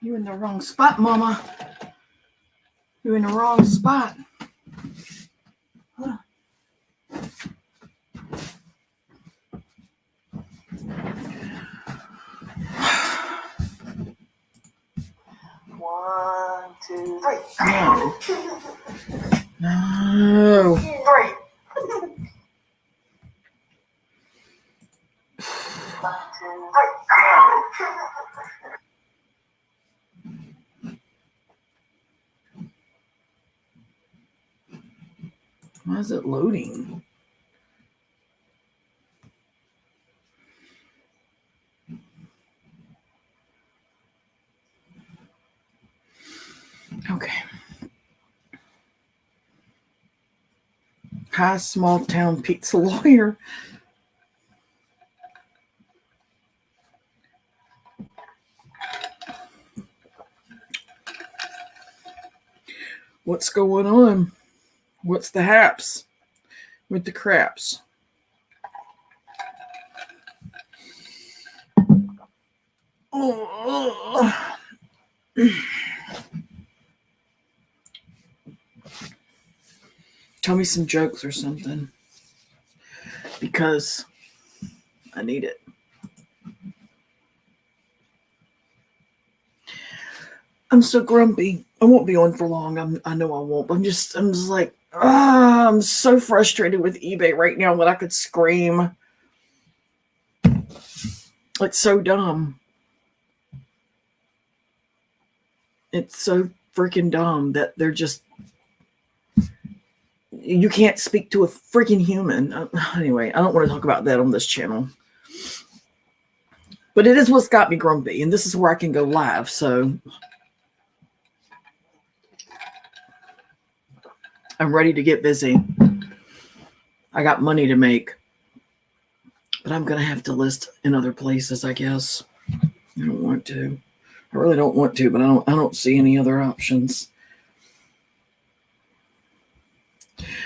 You in the wrong spot, Mama. You're in the wrong spot. Huh. One, two, three. No. No. 3. One, two, three. Why is it loading? Okay. Hi, small town pizza lawyer. What's going on? What's the haps with the craps? Oh. Tell me some jokes or something, because I need it. I'm so grumpy. I won't be on for long. I know I won't. I'm just like, I'm so frustrated with eBay right now that I could scream. It's so dumb. It's so freaking dumb that they're just, you can't speak to a freaking human. Anyway, I don't want to talk about that on this channel. But it is what's got me grumpy, and this is where I can go live, so I'm ready to get busy. I got money to make, but I'm going to have to list in other places, I guess. I don't want to. I really don't want to, but I don't see any other options.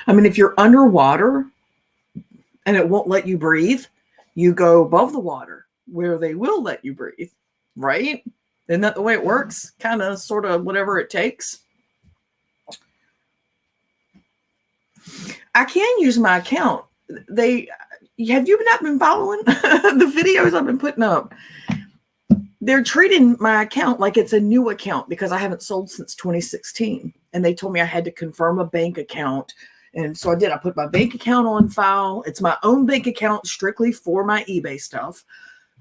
I mean, if you're underwater and it won't let you breathe, you go above the water where they will let you breathe, right? Isn't that the way it works? Kind of, sort of, whatever it takes. I can use my account. Have you not been following the videos I've been putting up? They're treating my account like it's a new account because I haven't sold since 2016. And they told me I had to confirm a bank account. And so I did. I put my bank account on file. It's my own bank account strictly for my eBay stuff.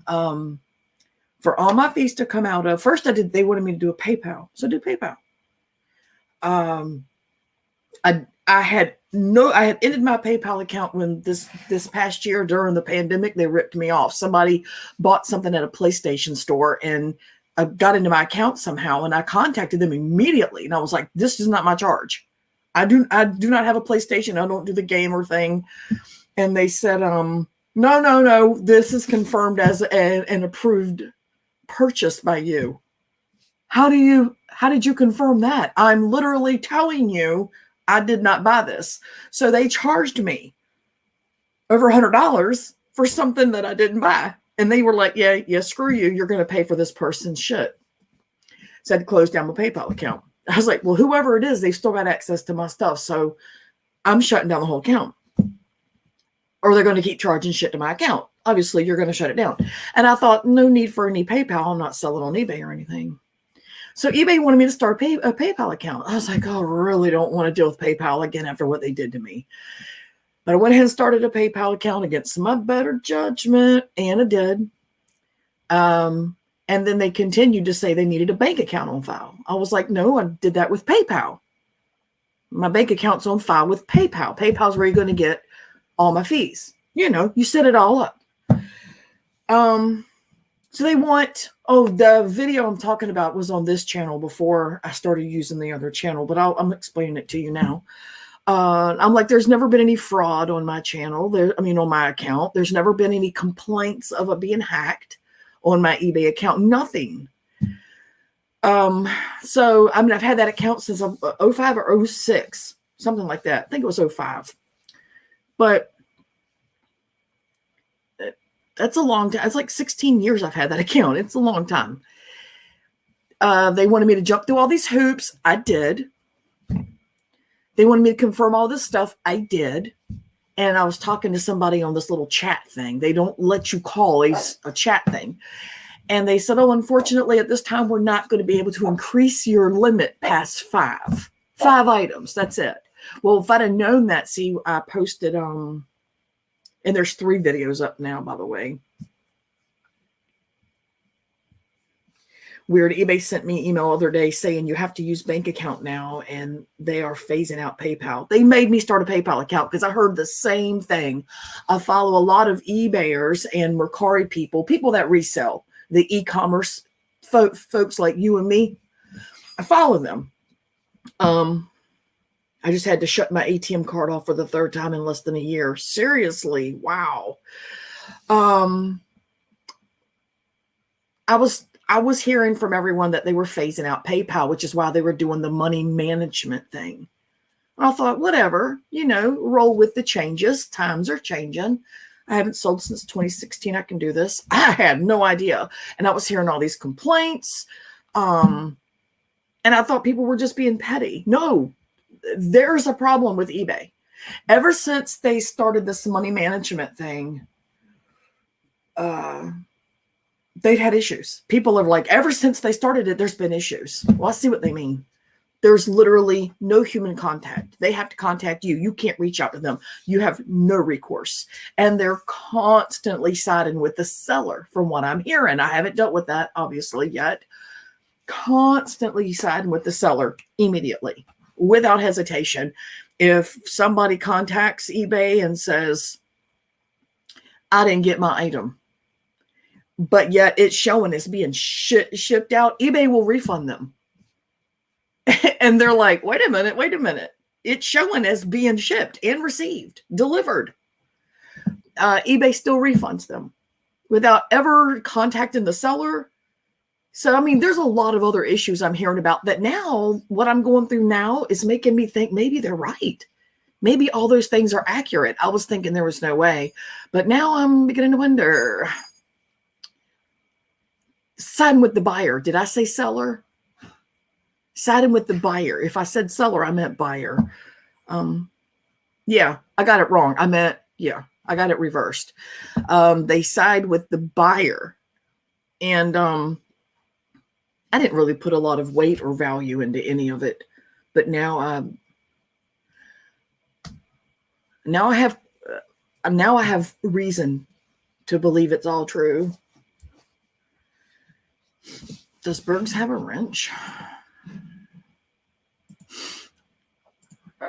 For all my fees to come out of. First they wanted me to do a PayPal. So do PayPal. I had ended my PayPal account when this past year during the pandemic, they ripped me off. Somebody bought something at a PlayStation store and I got into my account somehow, and I contacted them immediately. And I was like, this is not my charge. I do not have a PlayStation. I don't do the gamer thing. And they said, no, this is confirmed as an approved purchase by you. How did you confirm that? I'm literally telling you I did not buy this. So they charged me over $100 for something that I didn't buy. And they were like, yeah, screw you. You're going to pay for this person's shit. So I had to close down my PayPal account. I was like, well, whoever it is, they've still got access to my stuff. So I'm shutting down the whole account. Or they're going to keep charging shit to my account. Obviously, you're going to shut it down. And I thought, no need for any PayPal. I'm not selling on eBay or anything. So eBay wanted me to start a PayPal account. I was like, oh, I really don't want to deal with PayPal again after what they did to me. But I went ahead and started a PayPal account against my better judgment, and I did. And then they continued to say they needed a bank account on file. I was like, no, I did that with PayPal. My bank account's on file with PayPal. PayPal's where you're going to get all my fees. You set it all up. So they want, the video I'm talking about was on this channel before I started using the other channel, but I'm explaining it to you now. I'm like, there's never been any fraud on my channel. On my account. There's never been any complaints of it being hacked on my eBay account. Nothing. So, I've had that account since 05 or 06, something like that. I think it was 05. But that's a long time. It's like 16 years I've had that account. It's a long time. They wanted me to jump through all these hoops. I did. They wanted me to confirm all this stuff. I did. And I was talking to somebody on this little chat thing. They don't let you call a chat thing. And they said, oh, unfortunately, at this time, we're not going to be able to increase your limit past 5 items. That's it. Well, if I'd have known that, see, I posted, and there's 3 videos up now, by the way. Weird. eBay sent me an email the other day saying you have to use bank account now, and they are phasing out PayPal. They made me start a PayPal account because I heard the same thing. I follow a lot of eBayers and Mercari people that resell, the e-commerce folks like you and me. I follow them. I just had to shut my ATM card off for the 3rd time in less than a year. Seriously. Wow. I was hearing from everyone that they were phasing out PayPal, which is why they were doing the money management thing. I thought, whatever, roll with the changes. Times are changing. I haven't sold since 2016. I can do this. I had no idea. And I was hearing all these complaints. And I thought people were just being petty. No, there's a problem with eBay. Ever since they started this money management thing, they've had issues. People are like, ever since they started it, there's been issues. Well, I see what they mean. There's literally no human contact. They have to contact you. You can't reach out to them. You have no recourse. And they're constantly siding with the seller from what I'm hearing. I haven't dealt with that, obviously, yet. Constantly siding with the seller immediately, without hesitation. If somebody contacts eBay and says, I didn't get my item, but yet it's showing it's being shipped out, eBay will refund them. And they're like, wait a minute. It's showing as being shipped and received, delivered. eBay still refunds them without ever contacting the seller. So, I mean, there's a lot of other issues I'm hearing about that now. What I'm going through now is making me think maybe they're right. Maybe all those things are accurate. I was thinking there was no way, but now I'm beginning to wonder. Siding with the buyer. Did I say seller? Siding with the buyer. If I said seller, I meant buyer. Yeah, I got it wrong. I got it reversed. They side with the buyer. And I didn't really put a lot of weight or value into any of it. But now I have reason to believe it's all true. Does Bergs have a wrench?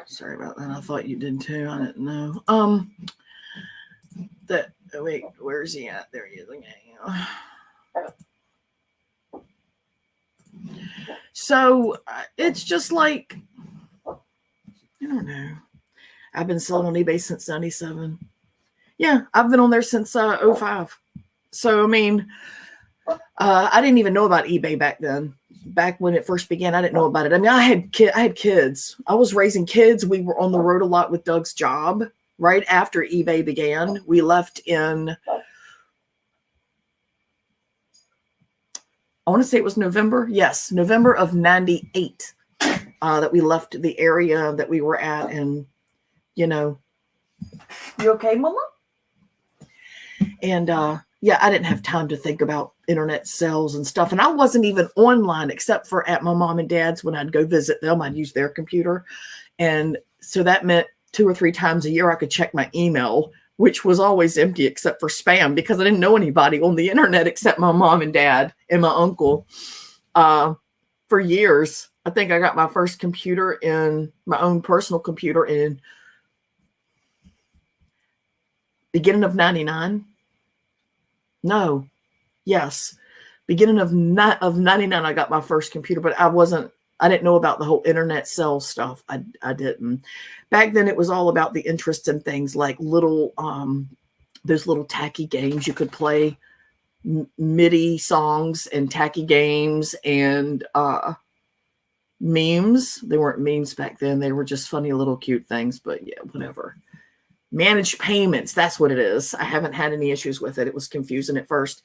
Sorry about that. I thought you did too. I didn't know. Wait, where's he at? There he is. So it's just like, I don't know. I've been selling on eBay since 97. Yeah, I've been on there since 05. So, I mean, I didn't even know about eBay back then. Back when it first began, I didn't know about it. I mean, I had kids. I was raising kids. We were on the road a lot with Doug's job. Right after eBay began, we left in, I want to say it was November. Yes, November of 98 that we left the area that we were at. And, you okay, Mama? And, yeah, I didn't have time to think about internet sales and stuff. And I wasn't even online except for at my mom and dad's. When I'd go visit them, I'd use their computer. And so that meant 2 or 3 times a year I could check my email, which was always empty except for spam because I didn't know anybody on the internet except my mom and dad and my uncle. For years, I think I got my first computer in my own personal computer in beginning of 99. No. Yes. Beginning of 99, I got my first computer, but I didn't know about the whole internet sales stuff. I didn't. Back then, it was all about the interest in things like those little tacky games you could play, MIDI songs and tacky games and memes. They weren't memes back then. They were just funny little cute things, but yeah, whatever. Managed payments. That's what it is. I haven't had any issues with it. It was confusing at first.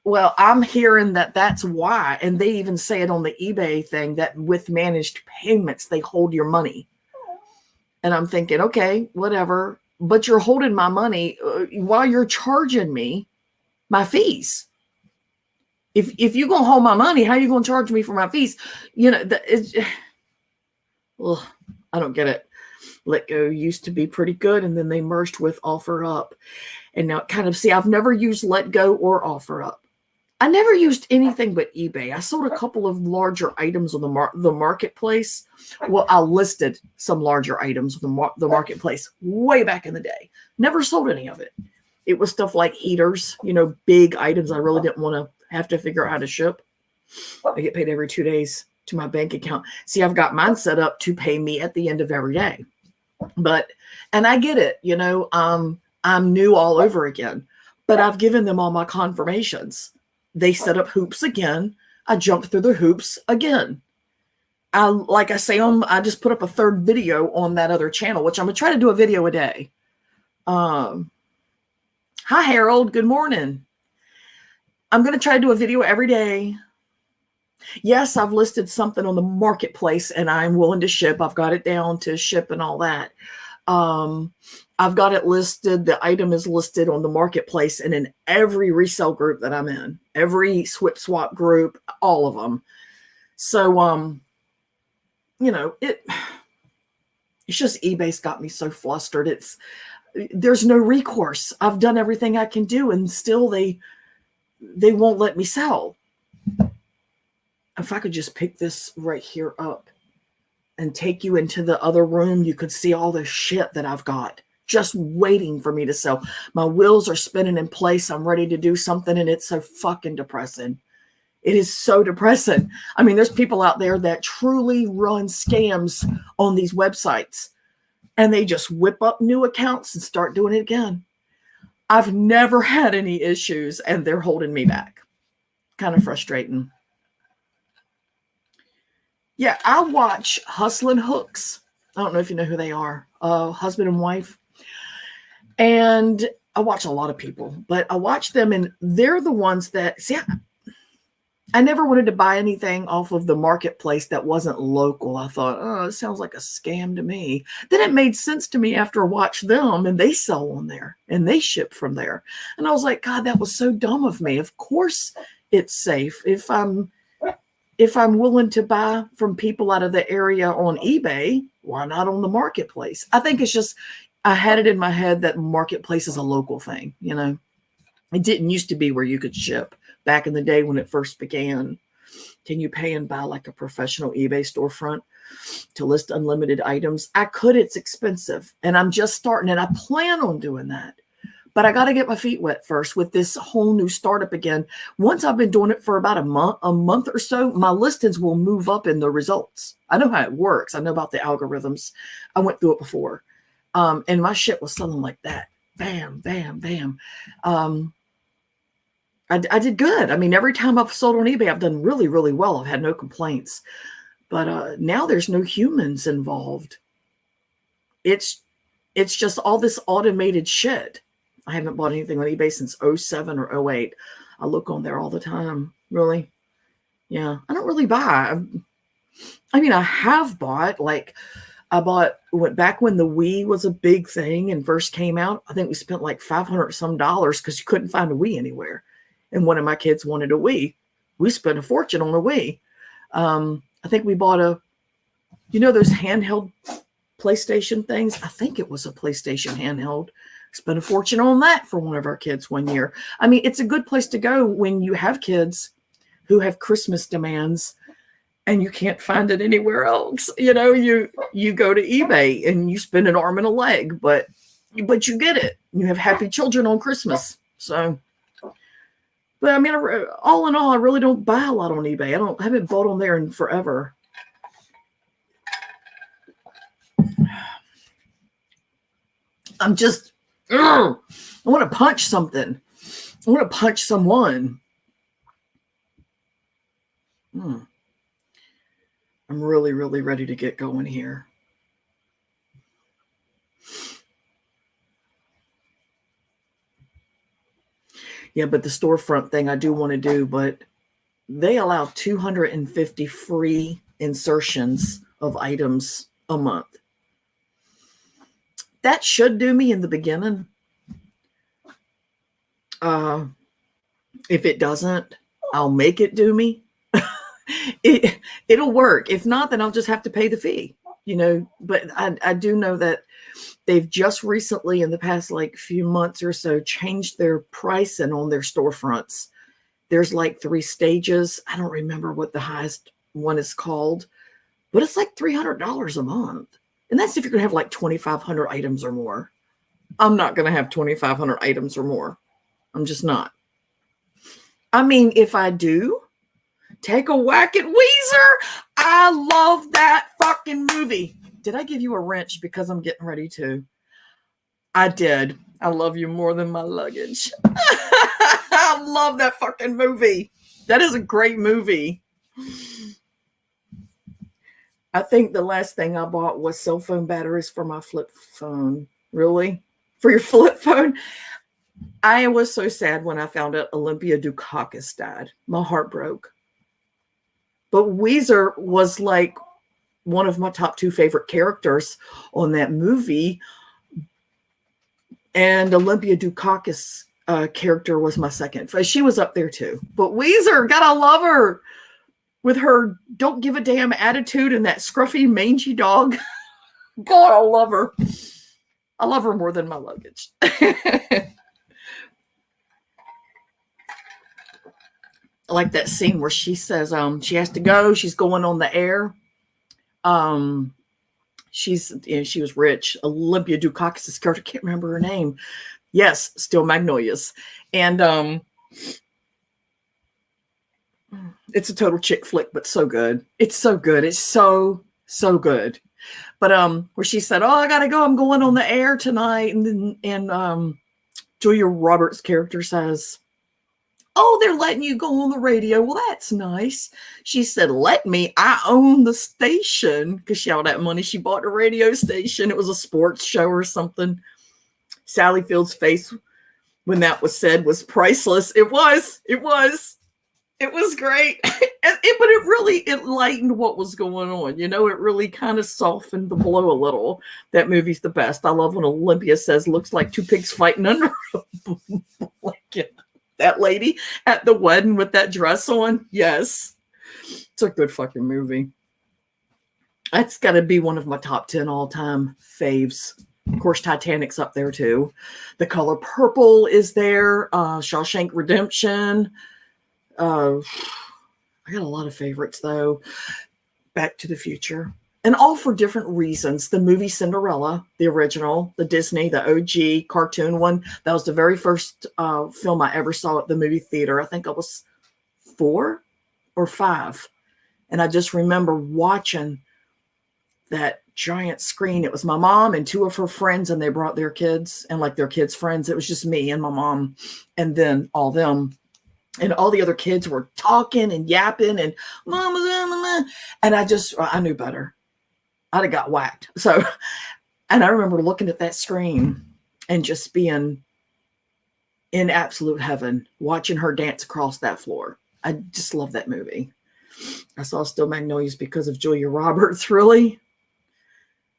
Well, I'm hearing that that's why, and they even say it on the eBay thing that with managed payments, they hold your money. And I'm thinking, okay, whatever, but you're holding my money while you're charging me my fees. If you're gonna hold my money, how are you gonna charge me for my fees? You know, ugh, I don't get it. Letgo used to be pretty good, and then they merged with OfferUp, and now it kind of see. I've never used Letgo or OfferUp. I never used anything but eBay. I sold a couple of larger items on the marketplace. Well, I listed some larger items on the marketplace way back in the day. Never sold any of it. It was stuff like heaters, you know, big items I really didn't want to have to figure out how to ship. I get paid every 2 days to my bank account. See, I've got mine set up to pay me at the end of every day. And I get it, you know, I'm new all over again, but I've given them all my confirmations. They set up hoops again. I jumped through the hoops again. Like I say, I just put up a third video on that other channel, which I'm gonna try to do a video a day. Hi Harold, good morning. I'm gonna try to do a video every day. Yes, I've listed something on the marketplace and I'm willing to ship. I've got it down to ship and all that. I've got it listed. The item is listed on the marketplace and in every resale group that I'm in, every Swip Swap group, all of them. So, you know, it's just eBay's got me so flustered. There's no recourse. I've done everything I can do and still they won't let me sell. If I could just pick this right here up and take you into the other room, you could see all the shit that I've got just waiting for me to sell. My wheels are spinning in place. I'm ready to do something, and it's so fucking depressing. It is so depressing. I mean, there's people out there that truly run scams on these websites, and they just whip up new accounts and start doing it again. I've never had any issues, and they're holding me back. Kind of frustrating. Yeah, I watch Hustlin' Hooks. I don't know if you know who they are. Husband and wife. And I watch a lot of people, but I watch them and they're the ones that, see, I never wanted to buy anything off of the marketplace that wasn't local. I thought, oh, it sounds like a scam to me. Then it made sense to me after I watched them and they sell on there and they ship from there. And I was like, God, that was so dumb of me. Of course it's safe. If I'm willing to buy from people out of the area on eBay, why not on the marketplace? I think it's just, I had it in my head that marketplace is a local thing. You know, it didn't used to be where you could ship back in the day when it first began. Can you pay and buy like a professional eBay storefront to list unlimited items? I could, it's expensive and I'm just starting and I plan on doing that. But I got to get my feet wet first with this whole new startup again. Once I've been doing it for about a month or so, my listings will move up in the results. I know how it works. I know about the algorithms. I went through it before. And my shit was selling like that. Bam, bam, bam. I did good. I mean, every time I've sold on eBay, I've done really, really well. I've had no complaints. But now there's no humans involved. It's just all this automated shit. I haven't bought anything on eBay since 07 or 08. I look on there all the time. Really? Yeah. I don't really buy. I mean, I have bought, like, went back when the Wii was a big thing and first came out. I think we spent like $500 some because you couldn't find a Wii anywhere. And one of my kids wanted a Wii. We spent a fortune on a Wii. I think we bought those handheld PlayStation things. I think it was a PlayStation handheld. Spent a fortune on that for one of our kids one year. I mean, it's a good place to go when you have kids who have Christmas demands and you can't find it anywhere else. You know, you go to eBay and you spend an arm and a leg, but you get it. You have happy children on Christmas. So, but I mean, all in all, I really don't buy a lot on eBay. I haven't bought on there in forever. I'm just, I want to punch something. I want to punch someone. I'm really, really ready to get going here. Yeah, but the storefront thing I do want to do, but they allow 250 free insertions of items a month. That should do me in the beginning. If it doesn't, I'll make it do me. It'll work. If not, then I'll just have to pay the fee, but I do know that they've just recently in the past like few months or so changed their pricing on their storefronts. There's like 3 stages. I don't remember what the highest one is called, but it's like $300 a month. And that's if you're going to have like 2,500 items or more. I'm not going to have 2,500 items or more. I'm just not. I mean, if I do, take a whack at Weezer. I love that fucking movie. Did I give you a wrench because I'm getting ready to? I did. I love you more than my luggage. I love that fucking movie. That is a great movie. I think the last thing I bought was cell phone batteries for my flip phone. Really? For your flip phone? I was so sad when I found out Olympia Dukakis died. My heart broke. But Weezer was like one of my top 2 favorite characters on that movie. And Olympia Dukakis character was my second. She was up there too. But Weezer, gotta love her. With her don't give a damn attitude and that scruffy, mangy dog. God, I love her. I love her more than my luggage. I like that scene where she says she has to go. She's going on the air. She was rich. Olympia Dukakis' character, can't remember her name. Yes, Still Magnolias. And it's a total chick flick, but so good. It's so good. It's so good. But where she said, "Oh, I gotta go. I'm going on the air tonight," and Julia Roberts' character says, "Oh, they're letting you go on the radio. Well, that's nice." She said, "Let me. I own the station," because she had all that money. She bought the radio station. It was a sports show or something. Sally Field's face when that was said was priceless. It was great. But it lightened what was going on. It really kind of softened the blow a little. That movie's the best. I love when Olympia says, "Looks like 2 pigs fighting under a blanket." That lady at the wedding with that dress on. Yes. It's a good fucking movie. That's got to be one of my top 10 all-time faves. Of course, Titanic's up there too. The Color Purple is there. Shawshank Redemption. I got a lot of favorites though. Back to the Future. And all for different reasons. The movie Cinderella, the original, the Disney, the OG cartoon one. That was the very first film I ever saw at the movie theater. I think I was 4 or 5. And I just remember watching that giant screen. It was my mom and 2 of her friends, and they brought their kids and like their kids' friends. It was just me and my mom and then all them. And all the other kids were talking and yapping and mama. And I knew better. I'd have got whacked. So, and I remember looking at that screen and just being in absolute heaven, watching her dance across that floor. I just love that movie. I saw Still Magnolias because of Julia Roberts, really.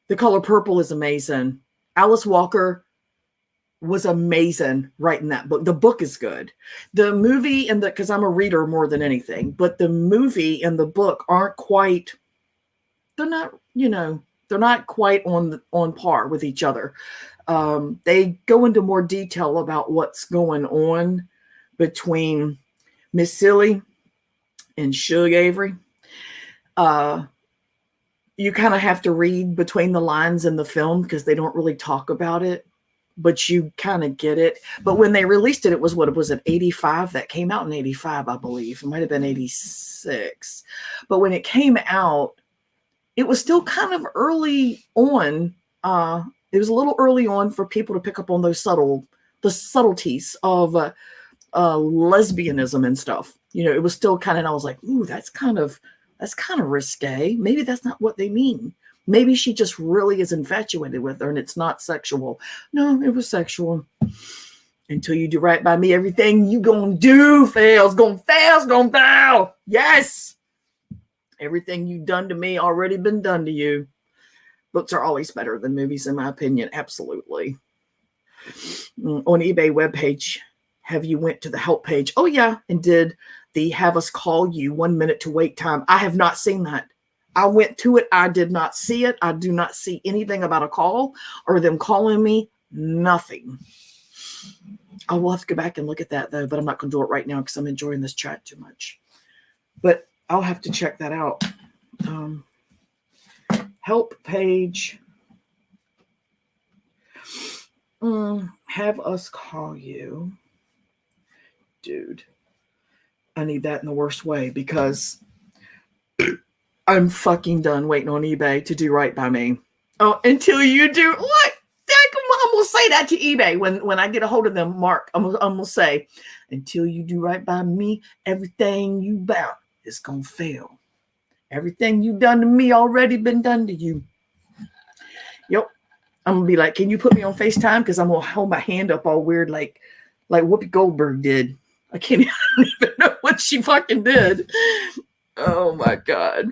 The Color Purple is amazing. Alice Walker was amazing writing that book. The book is good. The movie and because I'm a reader more than anything, but the movie and the book aren't quite, they're not quite on par with each other. They go into more detail about what's going on between Miss Silly and Shug Avery. You kind of have to read between the lines in the film because they don't really talk about it, but you kind of get it. But when they released it, it was an 85 that came out in 85, I believe. It might have been 86. But when it came out, it was still kind of early on. It was a little early on for people to pick up on the subtleties of lesbianism and stuff. It was still kind of, and I was like, ooh, that's kind of risque. Maybe that's not what they mean. Maybe she just really is infatuated with her and it's not sexual. No, it was sexual. Until you do right by me, everything you gonna do fails. Gonna fail. Yes. Everything you've done to me already been done to you. Books are always better than movies, in my opinion. Absolutely. On eBay webpage, have you went to the help page? Oh, yeah. And did the have us call you 1 minute to wait time? I have not seen that. I went to it. I did not see it. I do not see anything about a call or them calling me. Nothing. I will have to go back and look at that, though, but I'm not going to do it right now because I'm enjoying this chat too much. But I'll have to check that out. Help page. Have us call you. Dude, I need that in the worst way because I'm fucking done waiting on eBay to do right by me. Oh, until you do what? I'm gonna say that to eBay when I get a hold of them, Mark. I'm gonna say, until you do right by me, everything you bout is gonna fail. Everything you done to me already been done to you. Yep. I'm gonna be like, can you put me on FaceTime? Because I'm gonna hold my hand up all weird, like Whoopi Goldberg did. I don't even know what she fucking did. Oh my God.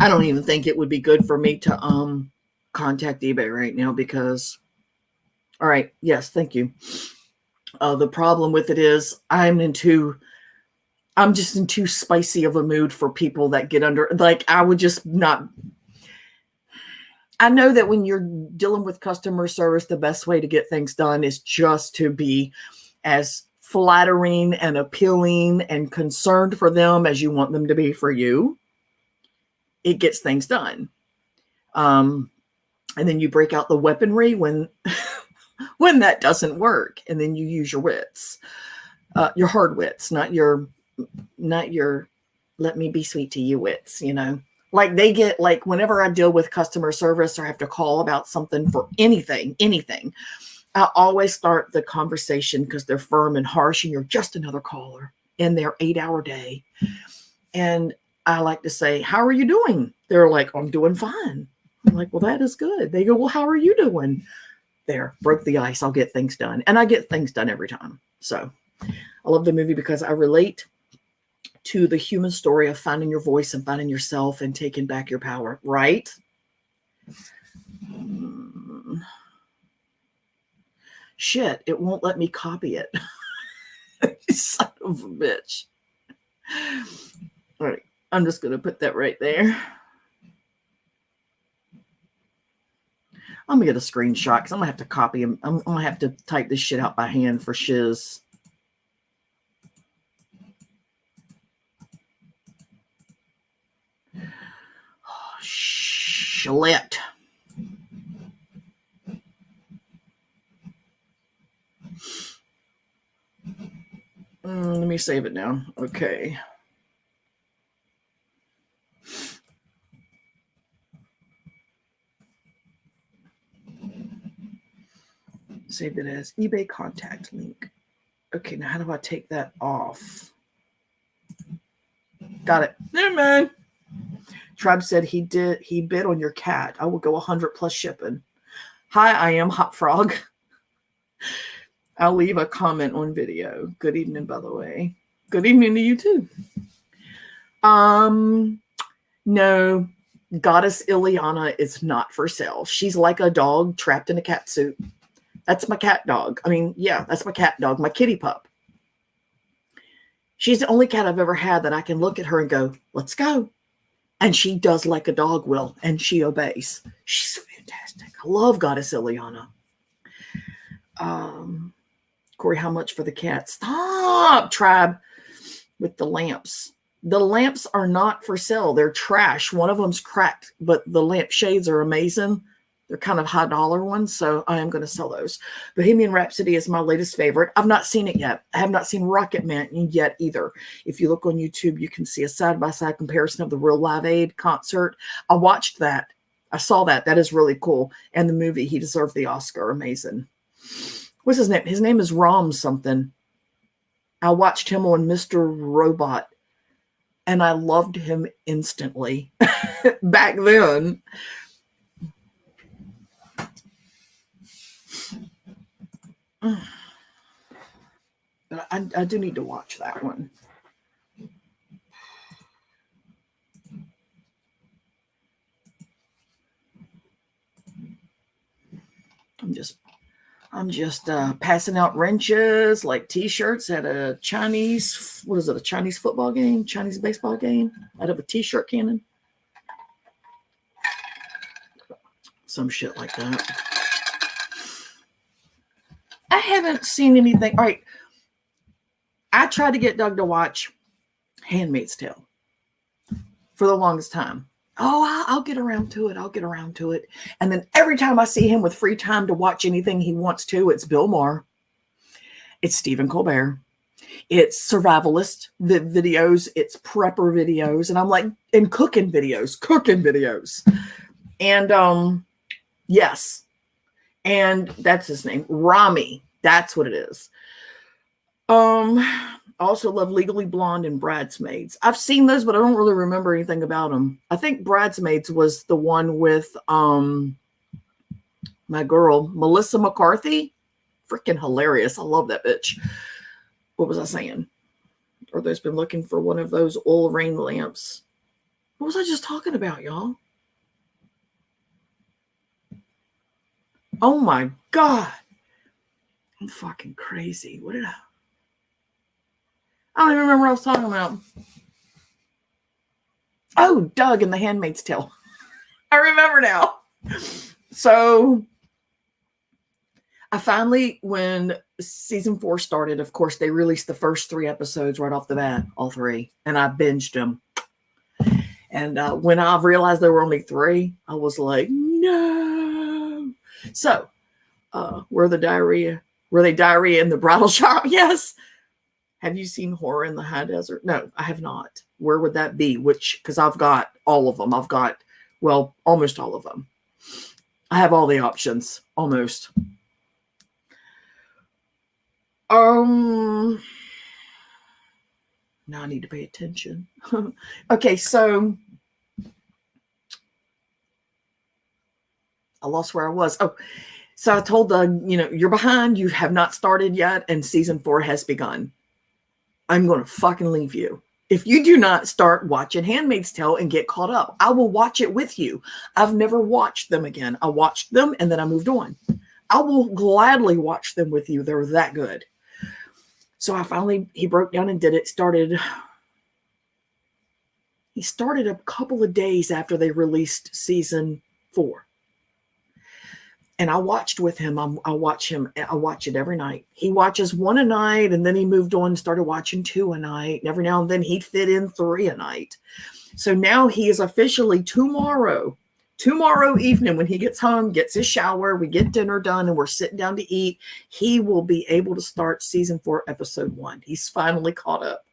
I don't even think it would be good for me to contact eBay right now because, all right, yes, thank you. The problem with it is I'm just in too spicy of a mood for people that get under, like I would just not. I know that when you're dealing with customer service, the best way to get things done is just to be as flattering and appealing and concerned for them as you want them to be for you. It gets things done. And then you break out the weaponry when when that doesn't work, and then you use your wits, your hard wits, not your let me be sweet to you wits, you know. Like they get, like whenever I deal with customer service or have to call about something for anything, I always start the conversation because they're firm and harsh and you're just another caller in their 8-hour day. And I like to say, how are you doing? They're like, I'm doing fine. I'm like, well, that is good. They go, well, how are you doing? There, broke the ice. I'll get things done. And I get things done every time. So I love the movie because I relate to the human story of finding your voice and finding yourself and taking back your power, right? Shit, it won't let me copy it. Son of a bitch. All right, I'm just going to put that right there. I'm going to get a screenshot because I'm going to have to copy him. I'm going to have to type this shit out by hand for shiz. Shit. Let me save it now. Okay. Saved it as eBay contact link. Okay, now how do I take that off? Got it. Never mind. Tribe said he bid on your cat. I will go 100 plus shipping. Hi, I am Hot Frog. I'll leave a comment on video. Good evening, by the way. Good evening to you too. No, Goddess Ileana is not for sale. She's like a dog trapped in a cat suit. That's my cat dog. I mean, yeah, that's my cat dog, my kitty pup. She's the only cat I've ever had that I can look at her and go, let's go. And she does like a dog will, and she obeys. She's fantastic. I love Goddess Ileana. Corey, how much for the cat? Stop, Tribe, with the lamps. The lamps are not for sale. They're trash. One of them's cracked, but the lamp shades are amazing. They're kind of high dollar ones, so I am going to sell those. Bohemian Rhapsody is my latest favorite. I've not seen it yet. I have not seen Rocket Man yet either. If you look on YouTube, you can see a side-by-side comparison of the real Live Aid concert. I watched that. I saw that. That is really cool. And the movie, he deserved the Oscar. Amazing. What's his name? His name is Rom something. I watched him on Mr. Robot, and I loved him instantly back then. But I do need to watch that one. I'm just passing out wrenches like t-shirts at a Chinese, what is it, a Chinese football game, Chinese baseball game out of a t-shirt cannon. Some shit like that. I haven't seen anything. All right. I tried to get Doug to watch Handmaid's Tale for the longest time. Oh, I'll get around to it. I'll get around to it. And then every time I see him with free time to watch anything he wants to, it's Bill Maher. It's Stephen Colbert. It's survivalist videos. It's prepper videos. And I'm like, and cooking videos. And yes. And that's his name. Rami. That's what it is. Also love Legally Blonde and Bridesmaids. I've seen those, but I don't really remember anything about them. I think Bridesmaids was the one with my girl, Melissa McCarthy. Freaking hilarious. I love that bitch. What was I saying? Or those been looking for one of those oil rain lamps. What was I just talking about, y'all? Oh my God. I'm fucking crazy. What did I don't even remember what I was talking about. Oh, Doug and the Handmaid's Tale. I remember now. So I finally, when season 4 started, of course, they released the first 3 episodes right off the bat, all 3. And I binged them. And when I realized there were only 3, I was like, no. So were they diarrhea in the bridal shop? Yes. Have you seen Horror in the High Desert? No, I have not. Where would that be? Because I've got all of them. I've got, well, almost all of them. I have all the options, almost. Now I need to pay attention. Okay, so I lost where I was. Oh, so I told Doug, you're behind. You have not started yet, and season 4 has begun. I'm going to fucking leave you. If you do not start watching Handmaid's Tale and get caught up, I will watch it with you. I've never watched them again. I watched them and then I moved on. I will gladly watch them with you. They're that good. So he broke down and did it. He started a couple of days after they released season 4. And I watched with him. I watch it every night. He watches 1 a night, and then he moved on and started watching 2 a night. And every now and then he'd fit in 3 a night. So now he is officially tomorrow evening when he gets home, gets his shower, we get dinner done, and we're sitting down to eat. He will be able to start season 4, episode 1. He's finally caught up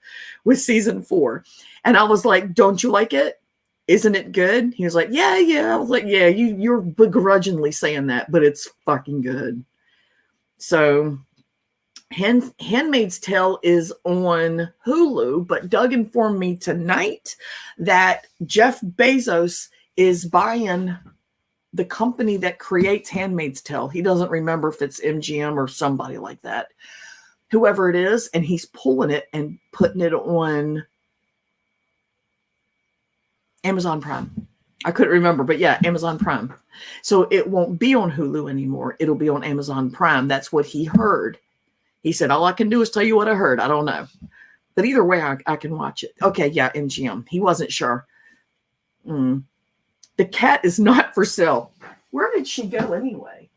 with season 4. And I was like, don't you like it? Isn't it good? He was like, yeah. I was like, yeah, you're begrudgingly saying that, but it's fucking good. So Handmaid's Tale is on Hulu, but Doug informed me tonight that Jeff Bezos is buying the company that creates Handmaid's Tale. He doesn't remember if it's MGM or somebody like that, whoever it is, and he's pulling it and putting it on Amazon Prime. I couldn't remember, but yeah, Amazon Prime. So it won't be on Hulu anymore. It'll be on Amazon Prime. That's what he heard. He said, all I can do is tell you what I heard. I don't know. But either way, I can watch it. Okay, yeah, MGM. He wasn't sure. The cat is not for sale. Where did she go anyway?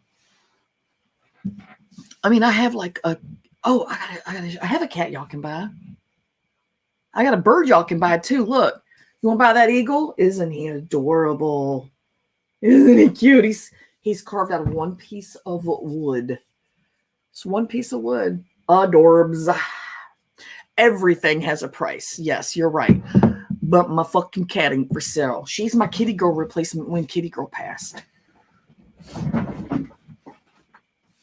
I mean, I have like I have a cat y'all can buy. I got a bird y'all can buy too. Look. You want to buy that eagle? Isn't he adorable? Isn't he cute? He's carved out of one piece of wood. It's one piece of wood. Adorbs. Everything has a price. Yes, you're right. But my fucking cat ain't for sale. She's my kitty girl replacement when kitty girl passed.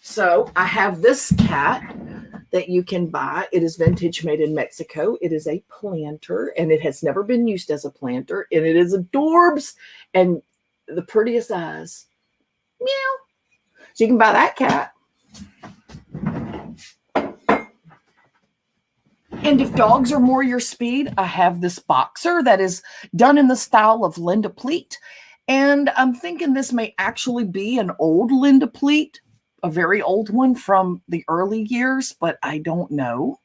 So I have this cat that you can buy. It is vintage, made in Mexico. It is a planter, and it has never been used as a planter, and it is adorbs and the prettiest eyes. Meow. So you can buy that cat. And if dogs are more your speed, I have this boxer that is done in the style of Linda Pleat. And I'm thinking this may actually be an old Linda Pleat, a very old one from the early years, but I don't know.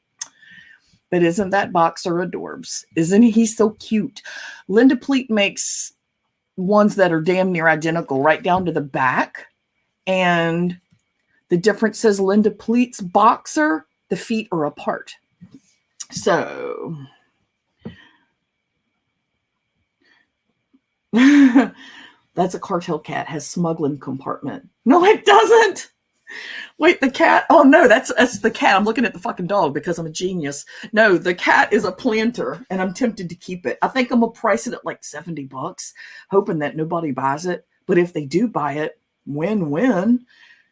But isn't that boxer adorbs? Isn't he so cute? Linda Pleat makes ones that are damn near identical right down to the back. And the difference is Linda Pleat's boxer, the feet are apart. So that's a cartel cat, has smuggling compartment. No, it doesn't. Wait, the cat. Oh no, that's the cat. I'm looking at the fucking dog because I'm a genius. No, the cat is a planter and I'm tempted to keep it. I think I'm gonna price it at like $70, hoping that nobody buys it. But if they do buy it, win-win,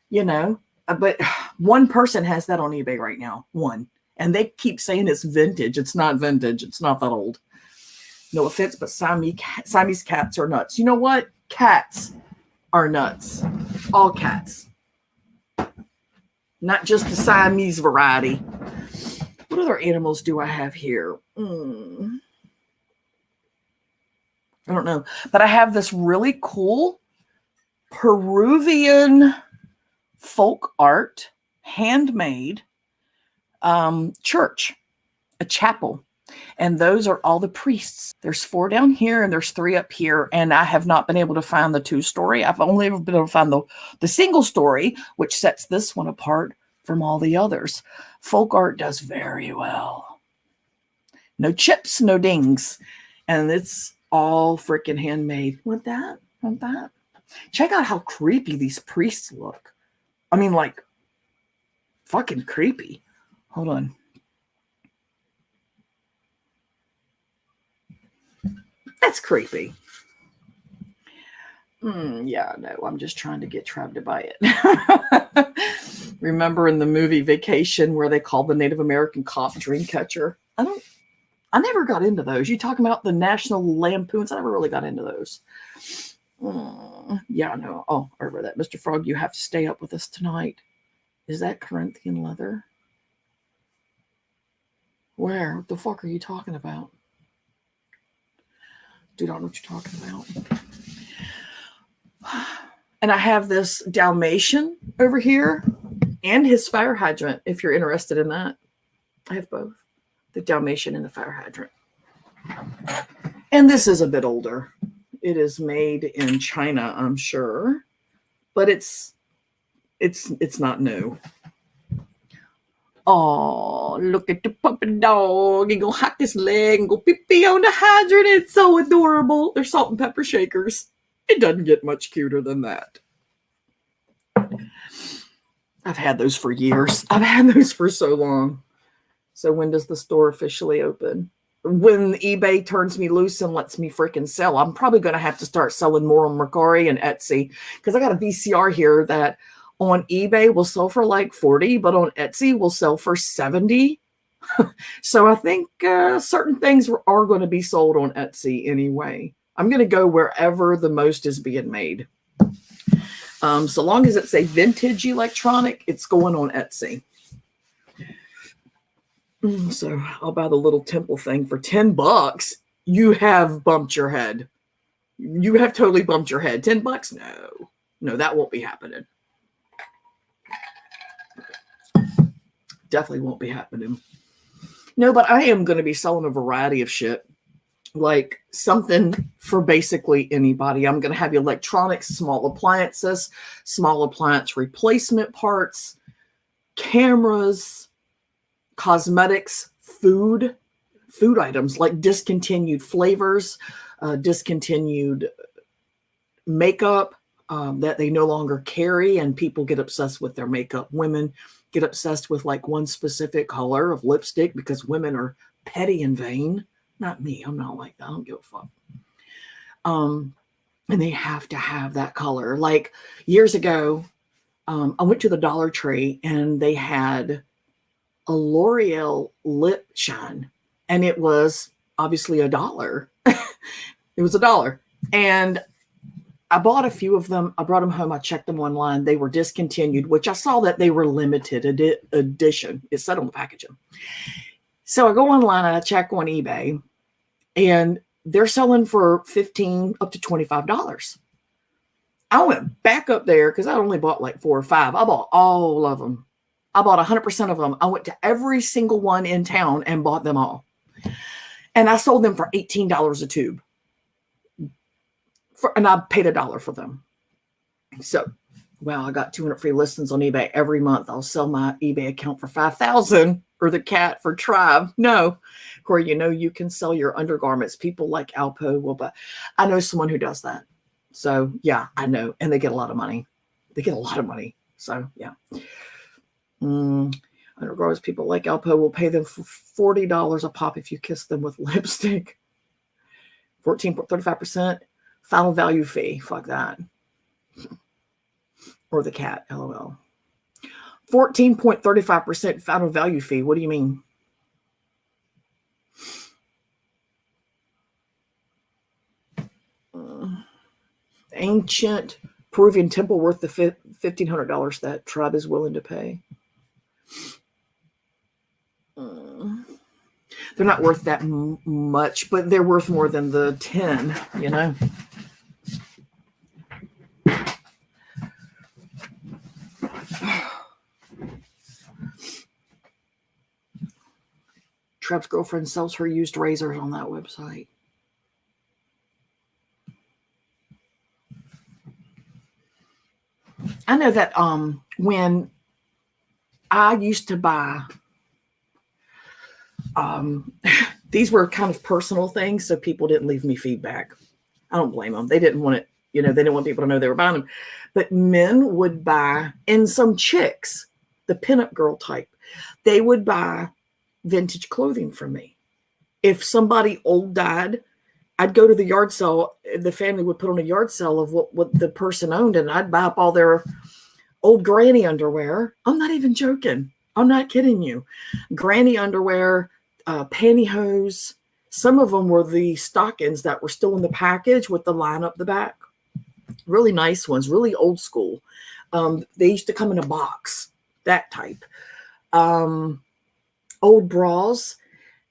you know. But one person has that on eBay right now. One. And they keep saying it's vintage. It's not vintage. It's not that old. No offense, but Siamese cats are nuts. You know what? Cats are nuts. All cats. Not just the Siamese variety. What other animals do I have here? I don't know. But I have this really cool Peruvian folk art, handmade, church, a chapel, and those are all the priests. There's 4 down here and there's 3 up here, and I have not been able to find the 2-story. I've only been able to find the single story, which sets this one apart from all the others. Folk art does very well. No chips, no dings, and it's all freaking handmade. Want that? Want that? Check out how creepy these priests look. I mean, like, fucking creepy. Hold on. That's creepy. Yeah, no, I'm just trying to get Trav to buy it. Remember in the movie Vacation where they called the Native American cop Dreamcatcher? I never got into those. You talking about the National Lampoons? I never really got into those. Yeah, no. Oh, I remember that. Mr. Frog, you have to stay up with us tonight. Is that Corinthian leather? Where? What the fuck are you talking about? Dude, I don't know what you're talking about. And I have this Dalmatian over here and his fire hydrant, if you're interested in that. I have both. The Dalmatian and the fire hydrant. And this is a bit older. It is made in China, I'm sure. But it's not new. Oh, look at the puppy dog. He gonna hack his leg and go pee-pee on the hydrant. It's so adorable. They're salt and pepper shakers. It doesn't get much cuter than that. I've had those for years. I've had those for so long. So when does the store officially open? When eBay turns me loose and lets me freaking sell. I'm probably going to have to start selling more on Mercari and Etsy because I got a VCR here that on eBay will sell for like 40, but on Etsy will sell for 70. So I think certain things are going to be sold on Etsy anyway. I'm going to go wherever the most is being made. So long as it's a vintage electronic, it's going on Etsy. So I'll buy the little temple thing for $10. You have bumped your head. You have totally bumped your head. $10? No, that won't be happening. Definitely won't be happening. No, but I am going to be selling a variety of shit. Like something for basically anybody. I'm going to have electronics, small appliances, small appliance replacement parts, cameras, cosmetics, food items like discontinued flavors, discontinued makeup that they no longer carry, and people get obsessed with their makeup. Women get obsessed with like one specific color of lipstick because women are petty and vain. Not me. I'm not like that. I don't give a fuck. And they have to have that color. Like years ago, I went to the Dollar Tree and they had a L'Oreal lip shine, and it was obviously $1. It was $1. And I bought a few of them. I brought them home. I checked them online. They were discontinued, which I saw that they were limited edition. It said on the packaging. So I go online and I check on eBay, and they're selling for $15 up to $25. I went back up there because I only bought like 4 or 5. I bought all of them. I bought 100% of them. I went to every single one in town and bought them all. And I sold them for $18 a tube. And I paid $1 for them. So, well, I got 200 free listings on eBay every month. I'll sell my eBay account for $5,000 or the cat for Tribe. No, Corey, you know, you can sell your undergarments. People like Alpo will buy. I know someone who does that. So, yeah, I know. And they get a lot of money. They get a lot of money. So, yeah. Regardless, people like Alpo will pay them for $40 a pop if you kiss them with lipstick. 14.35% final value fee. Fuck that. Or the cat, LOL. 14.35% final value fee. What do you mean? Ancient Peruvian temple worth the $1,500 that Tribe is willing to pay. They're not worth that much, but they're worth more than the 10, you know. Tribe's girlfriend sells her used razors on that website. I know that when I used to buy, these were kind of personal things, so people didn't leave me feedback. I don't blame them. They didn't want it, you know, they didn't want people to know they were buying them. But men would buy, and some chicks, the pinup girl type, they would buy vintage clothing from me. If somebody old died, I'd go to the yard sale. The family would put on a yard sale of what the person owned, and I'd buy up all their old granny underwear. I'm not even joking. I'm not kidding you. Granny underwear, pantyhose. Some of them were the stockings that were still in the package with the line up the back. Really nice ones, really old school. They used to come in a box, that type. Old bras.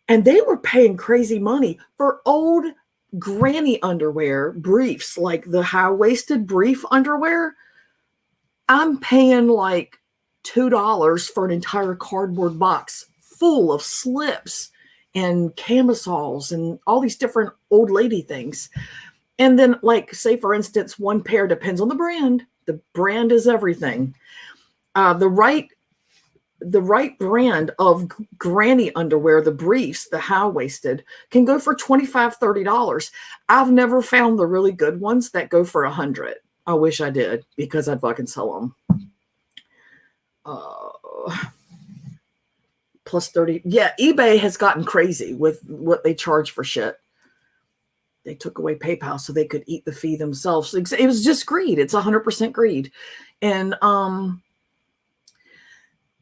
And they were paying crazy money for old granny underwear, briefs, like the high-waisted brief underwear. I'm paying like $2 for an entire cardboard box full of slips and camisoles and all these different old lady things. And then, like, say, for instance, one pair, depends on the brand. The brand is everything. The right brand of granny underwear, the briefs, the high-waisted, can go for $25, $30. I've never found the really good ones that go for $100. I wish I did, because I'd fucking sell them. Plus 30. Yeah, eBay has gotten crazy with what they charge for shit. They took away PayPal so they could eat the fee themselves. It was just greed. It's 100% greed. And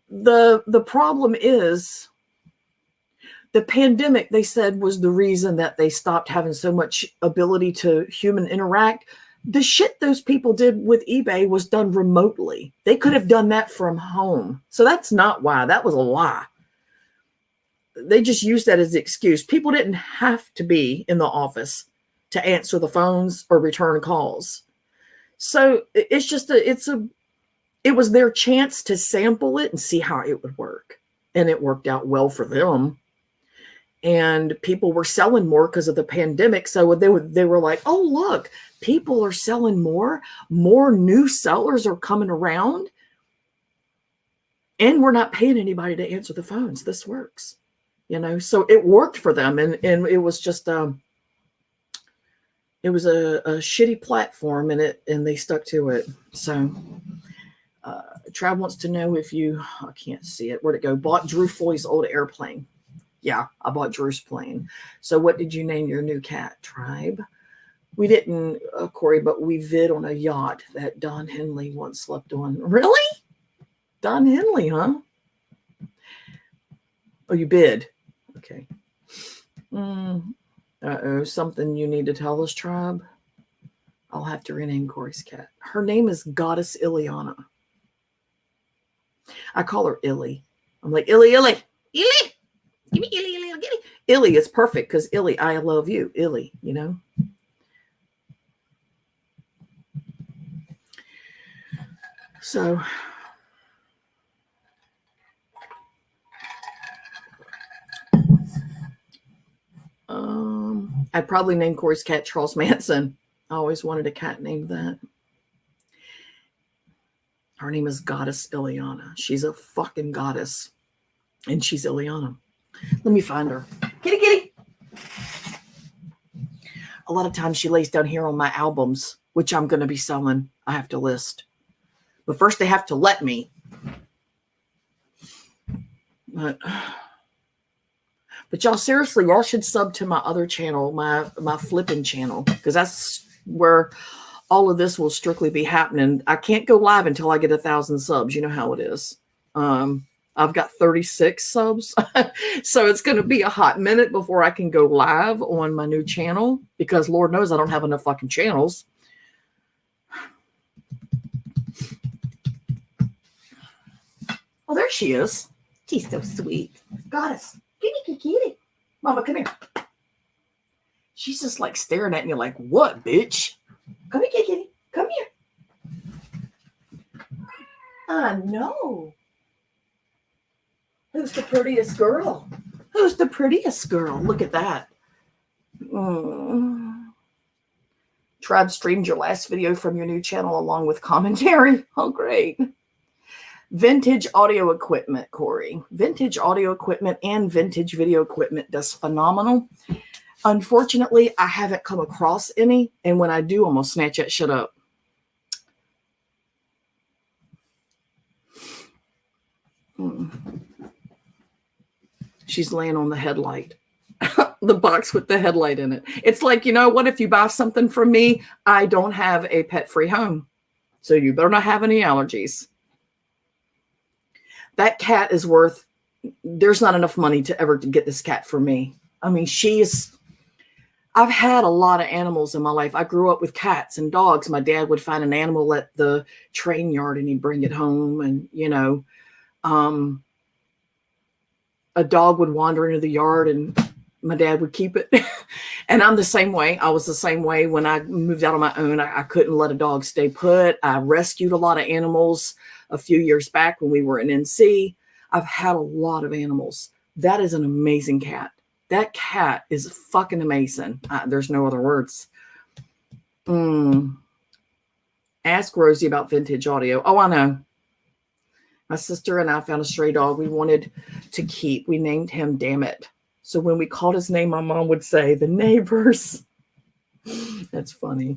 the problem is the pandemic, they said, was the reason that they stopped having so much ability to human interact. The shit those people did with eBay was done remotely. They could have done that from home. So that's not why. That was a lie. They just used that as an excuse. People didn't have to be in the office to answer the phones or return calls. So it's just it was their chance to sample it and see how it would work. And it worked out well for them. And people were selling more because of the pandemic. So they were like, oh, look, people are selling more. More new sellers are coming around. And we're not paying anybody to answer the phones. This works. You know, so it worked for them. And it was just it was a shitty platform, and they stuck to it. So Trav wants to know if you, I can't see it, where'd it go? Bought Drew Floyd's old airplane. Yeah, I bought Drew's plane. So what did you name your new cat? Tribe? We didn't, Corey, but we vid on a yacht that Don Henley once slept on. Really? Don Henley, huh? Oh, you bid. Okay. Something you need to tell us, Tribe? I'll have to rename Corey's cat. Her name is Goddess Ileana. I call her Illy. I'm like, Illy. Give me Illy, Illy, Illy. Illy is perfect because Illy, I love you. Illy, you know. So I'd probably name Corey's cat Charles Manson. I always wanted a cat named that. Her name is Goddess Ileana. She's a fucking goddess. And she's Ileana. Let me find her. Kitty, kitty. A lot of times she lays down here on my albums, which I'm going to be selling. I have to list. But first they have to let me. But y'all, seriously, y'all should sub to my other channel, my flipping channel, because that's where all of this will strictly be happening. I can't go live until I get 1,000 subs. You know how it is. I've got 36 subs. So it's going to be a hot minute before I can go live on my new channel, because Lord knows I don't have enough fucking channels. Oh, there she is. She's so sweet. Goddess. Kitty, kitty. Mama, come here. She's just like staring at me like, what, bitch? Come here, kitty, kitty. Come here. I know. Who's the prettiest girl? Who's the prettiest girl? Look at that. Tribe streamed your last video from your new channel along with commentary. Oh, great. Vintage audio equipment, Corey. Vintage audio equipment and vintage video equipment does phenomenal. Unfortunately, I haven't come across any. And when I do, I'm going to snatch that shit up. She's laying on the headlight. The box with the headlight in it. It's like, you know what? If you buy something from me, I don't have a pet-free home. So you better not have any allergies. That cat is worth, there's not enough money to ever get this cat for me. I mean, I've had a lot of animals in my life. I grew up with cats and dogs. My dad would find an animal at the train yard and he'd bring it home. And, you know, a dog would wander into the yard and my dad would keep it. And I'm the same way. I was the same way when I moved out on my own. I couldn't let a dog stay put. I rescued a lot of animals a few years back when we were in NC. I've had a lot of animals. That is an amazing cat. That cat is fucking amazing. There's no other words. Ask Rosie about vintage audio. Oh, I know. My sister and I found a stray dog we wanted to keep. We named him Damn It. So when we called his name, my mom would say, the neighbors. That's funny.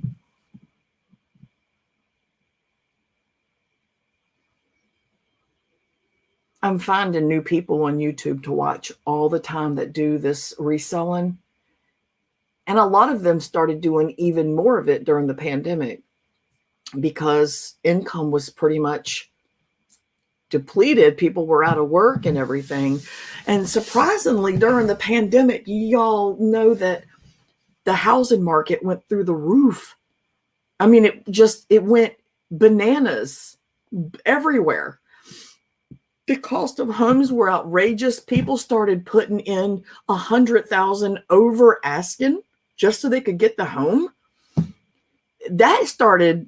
I'm finding new people on YouTube to watch all the time that do this reselling. And a lot of them started doing even more of it during the pandemic because income was pretty much depleted. People were out of work and everything. And surprisingly, during the pandemic, y'all know that the housing market went through the roof. I mean, it went bananas everywhere. The cost of homes were outrageous. People started putting in $100,000 over asking just so they could get the home. That started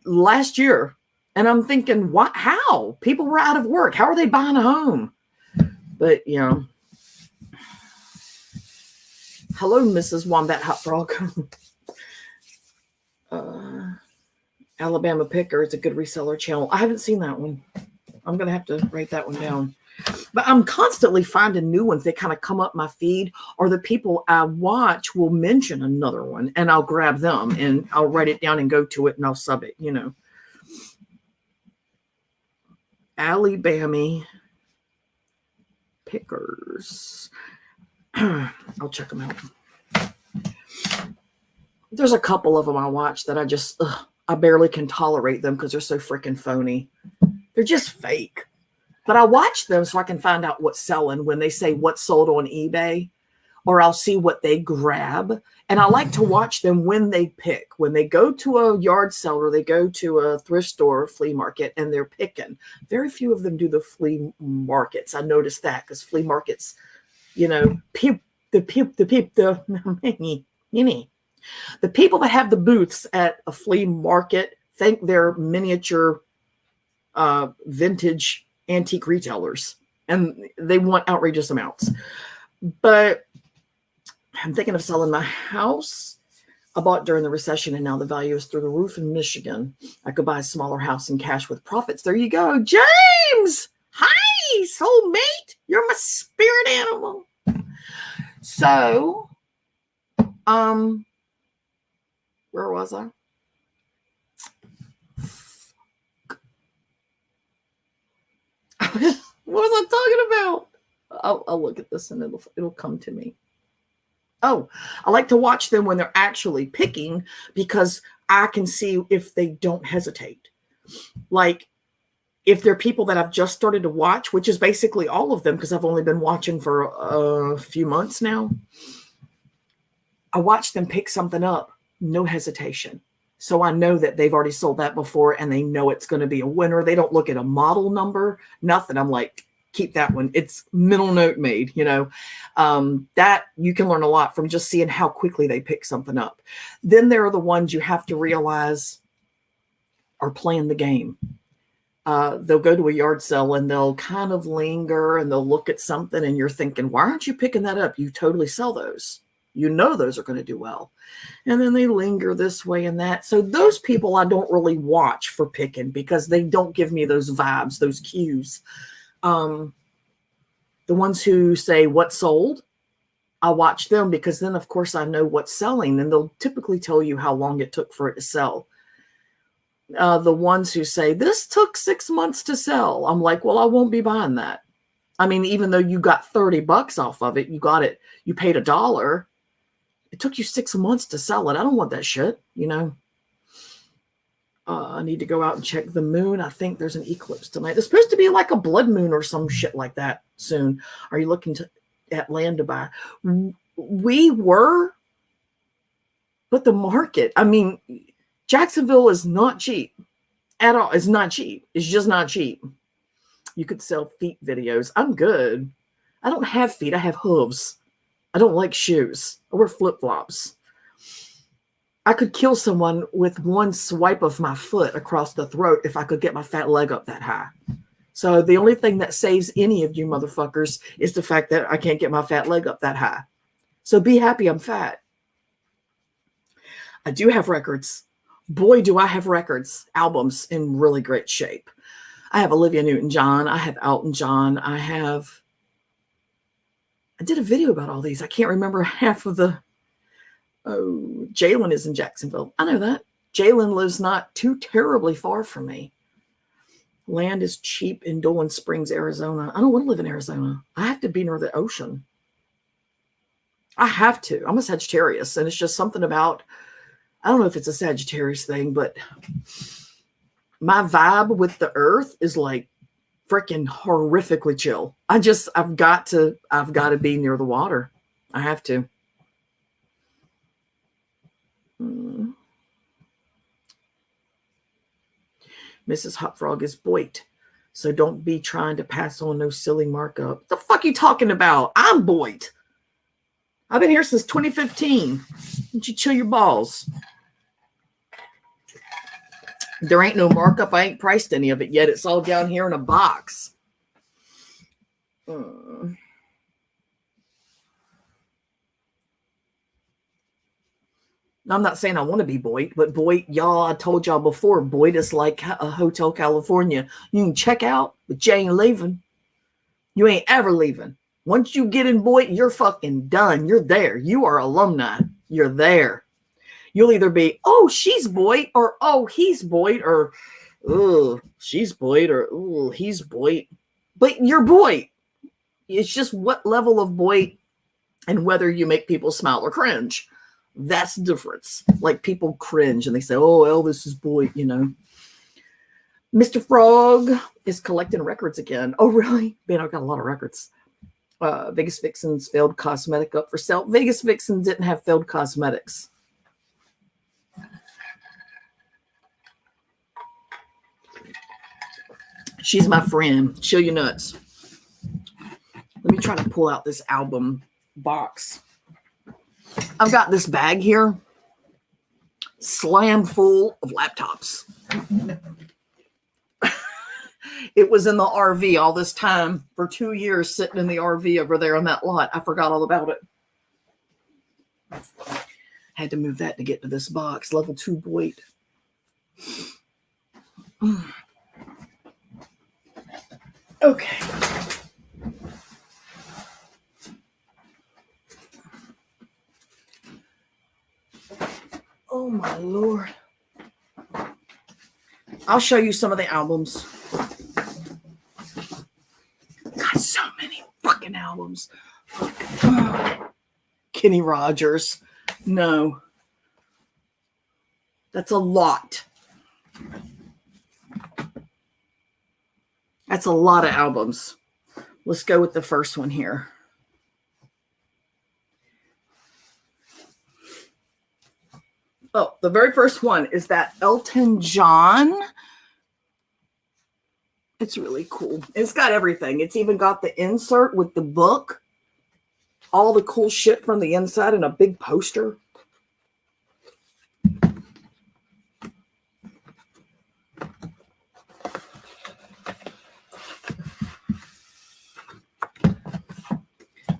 last year. And I'm thinking, what? How? People were out of work. How are they buying a home? But, you know. Hello, Mrs. Wombat Hot Frog. Alabama Picker is a good reseller channel. I haven't seen that one. I'm going to have to write that one down. But I'm constantly finding new ones. They kind of come up my feed, or the people I watch will mention another one, and I'll grab them, and I'll write it down and go to it, and I'll sub it, you know. Alabama Pickers. I'll check them out. There's a couple of them I watch that I barely can tolerate them because they're so freaking phony. They're just fake. But I watch them so I can find out what's selling when they say what's sold on eBay, or I'll see what they grab. And I like to watch them when they pick. When they go to a yard sale or they go to a thrift store or flea market and they're picking. Very few of them do the flea markets. I noticed that because flea markets you know, the people that have the booths at a flea market think they're miniature vintage antique retailers, and they want outrageous amounts. But I'm thinking of selling my house. I bought during the recession, and now the value is through the roof in Michigan. I could buy a smaller house in cash with profits. There you go. James! Hi, soulmate. You're my spirit animal. So, where was I? What was I talking about? I'll look at this and it'll come to me. Oh, I like to watch them when they're actually picking, because I can see if they don't hesitate. Like, if they're people that I've just started to watch, which is basically all of them, because I've only been watching for a few months now, I watch them pick something up, no hesitation. So I know that they've already sold that before and they know it's going to be a winner. They don't look at a model number, nothing. I'm like, keep that one. It's mental note made, you know. That you can learn a lot from just seeing how quickly they pick something up. Then there are the ones you have to realize are playing the game. They'll go to a yard sale and they'll kind of linger and they'll look at something and you're thinking, why aren't you picking that up? You totally sell those. You know those are going to do well. And then they linger this way and that. So those people I don't really watch for picking, because they don't give me those vibes, those cues. The ones who say what sold, I watch them, because then of course I know what's selling, and they'll typically tell you how long it took for it to sell. The ones who say this took 6 months to sell, I'm like, well, I won't be buying that. I mean, even though you got $30 off of it, you paid $1. It took you 6 months to sell it. I don't want that shit, you know. I need to go out and check the moon. I think there's an eclipse tonight. There's supposed to be like a blood moon or some shit like that soon. Are you looking at land to buy? We were, but the market, I mean, Jacksonville is not cheap at all. It's not cheap. It's just not cheap. You could sell feet videos. I'm good. I don't have feet. I have hooves. I don't like shoes. I wear flip-flops. I could kill someone with one swipe of my foot across the throat if I could get my fat leg up that high. So the only thing that saves any of you motherfuckers is the fact that I can't get my fat leg up that high. So be happy I'm fat. I do have records. Boy, do I have records, albums in really great shape. I have Olivia Newton-John. I have Elton John. I did a video about all these. I can't remember half of the. Oh, Jalen is in Jacksonville. I know that. Jalen lives not too terribly far from me. Land is cheap in Dolan Springs, Arizona. I don't want to live in Arizona. I have to be near the ocean. I have to. I'm a Sagittarius, and it's just something about, I don't know if it's a Sagittarius thing, but my vibe with the earth is like freaking horrifically chill. I've got to be near the water. I have to. Mrs. Hot Frog is Boyd. So don't be trying to pass on no silly markup. What the fuck you talking about? I'm Boyd. I've been here since 2015. Don't you chill your balls? There ain't no markup. I ain't priced any of it yet. It's all down here in a box. I'm not saying I want to be Boyd, but Boyd, y'all, I told y'all before, Boyd is like a Hotel California. You can check out, but you ain't leaving. You ain't ever leaving. Once you get in Boyd, you're fucking done. You're there. You are alumni. You're there. You'll either be, oh, she's Boyd, or oh, he's Boyd, or oh, she's Boyd, or oh, he's Boyd. But you're Boyd. It's just what level of Boyd and whether you make people smile or cringe. That's the difference. Like, people cringe and they say, oh, Elvis is Boyd, you know. Mr. Frog is collecting records again. Oh, really? Man, I've got a lot of records. Vegas Vixen's failed cosmetic up for sale. Vegas Vixen didn't have failed cosmetics. She's my friend. Chill your nuts. Let me trying to pull out this album box. I've got this bag here, slam full of laptops. It was in the RV all this time for 2 years, sitting in the RV over there on that lot. I forgot all about it. Had to move that to get to this box. Level 2 Boyd. Okay. Oh my Lord. I'll show you some of the albums. Got so many fucking albums. Kenny Rogers. No. That's a lot. That's a lot of albums. Let's go with the first one here. Oh, the very first one is that Elton John. It's really cool. It's got everything. It's even got the insert with the book. All the cool shit from the inside and a big poster.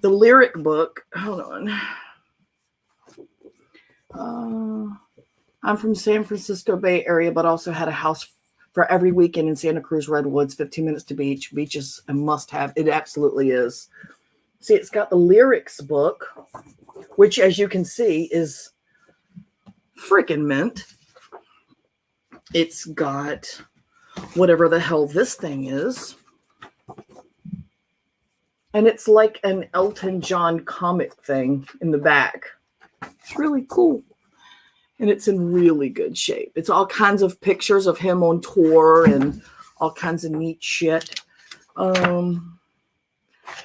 The lyric book. Hold on. I'm from San Francisco Bay Area, but also had a house for every weekend in Santa Cruz Redwoods, 15 minutes to beach. Beach is a must-have. It absolutely is. See, it's got the lyrics book, which, as you can see, is freaking mint. It's got whatever the hell this thing is. And it's like an Elton John comic thing in the back. It's really cool. And it's in really good shape. It's all kinds of pictures of him on tour and all kinds of neat shit.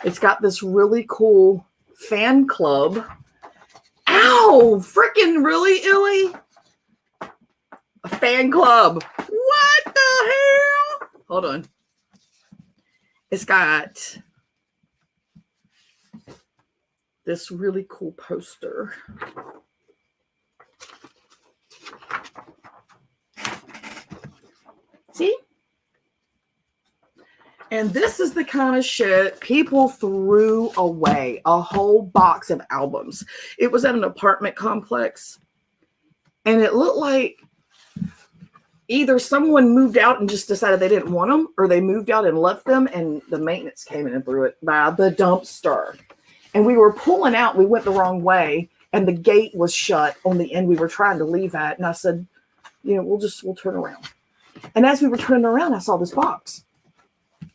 It's got this really cool fan club. Ow! Freaking really, Illy? A fan club. What the hell? Hold on. It's got this really cool poster. See? And this is the kind of shit people threw away. A whole box of albums. It was at an apartment complex. And it looked like either someone moved out and just decided they didn't want them, or they moved out and left them, and the maintenance came in and threw it by the dumpster. And we were pulling out. We went the wrong way. And the gate was shut on the end we were trying to leave at. And I said, you know, we'll turn around. And as we were turning around, I saw this box.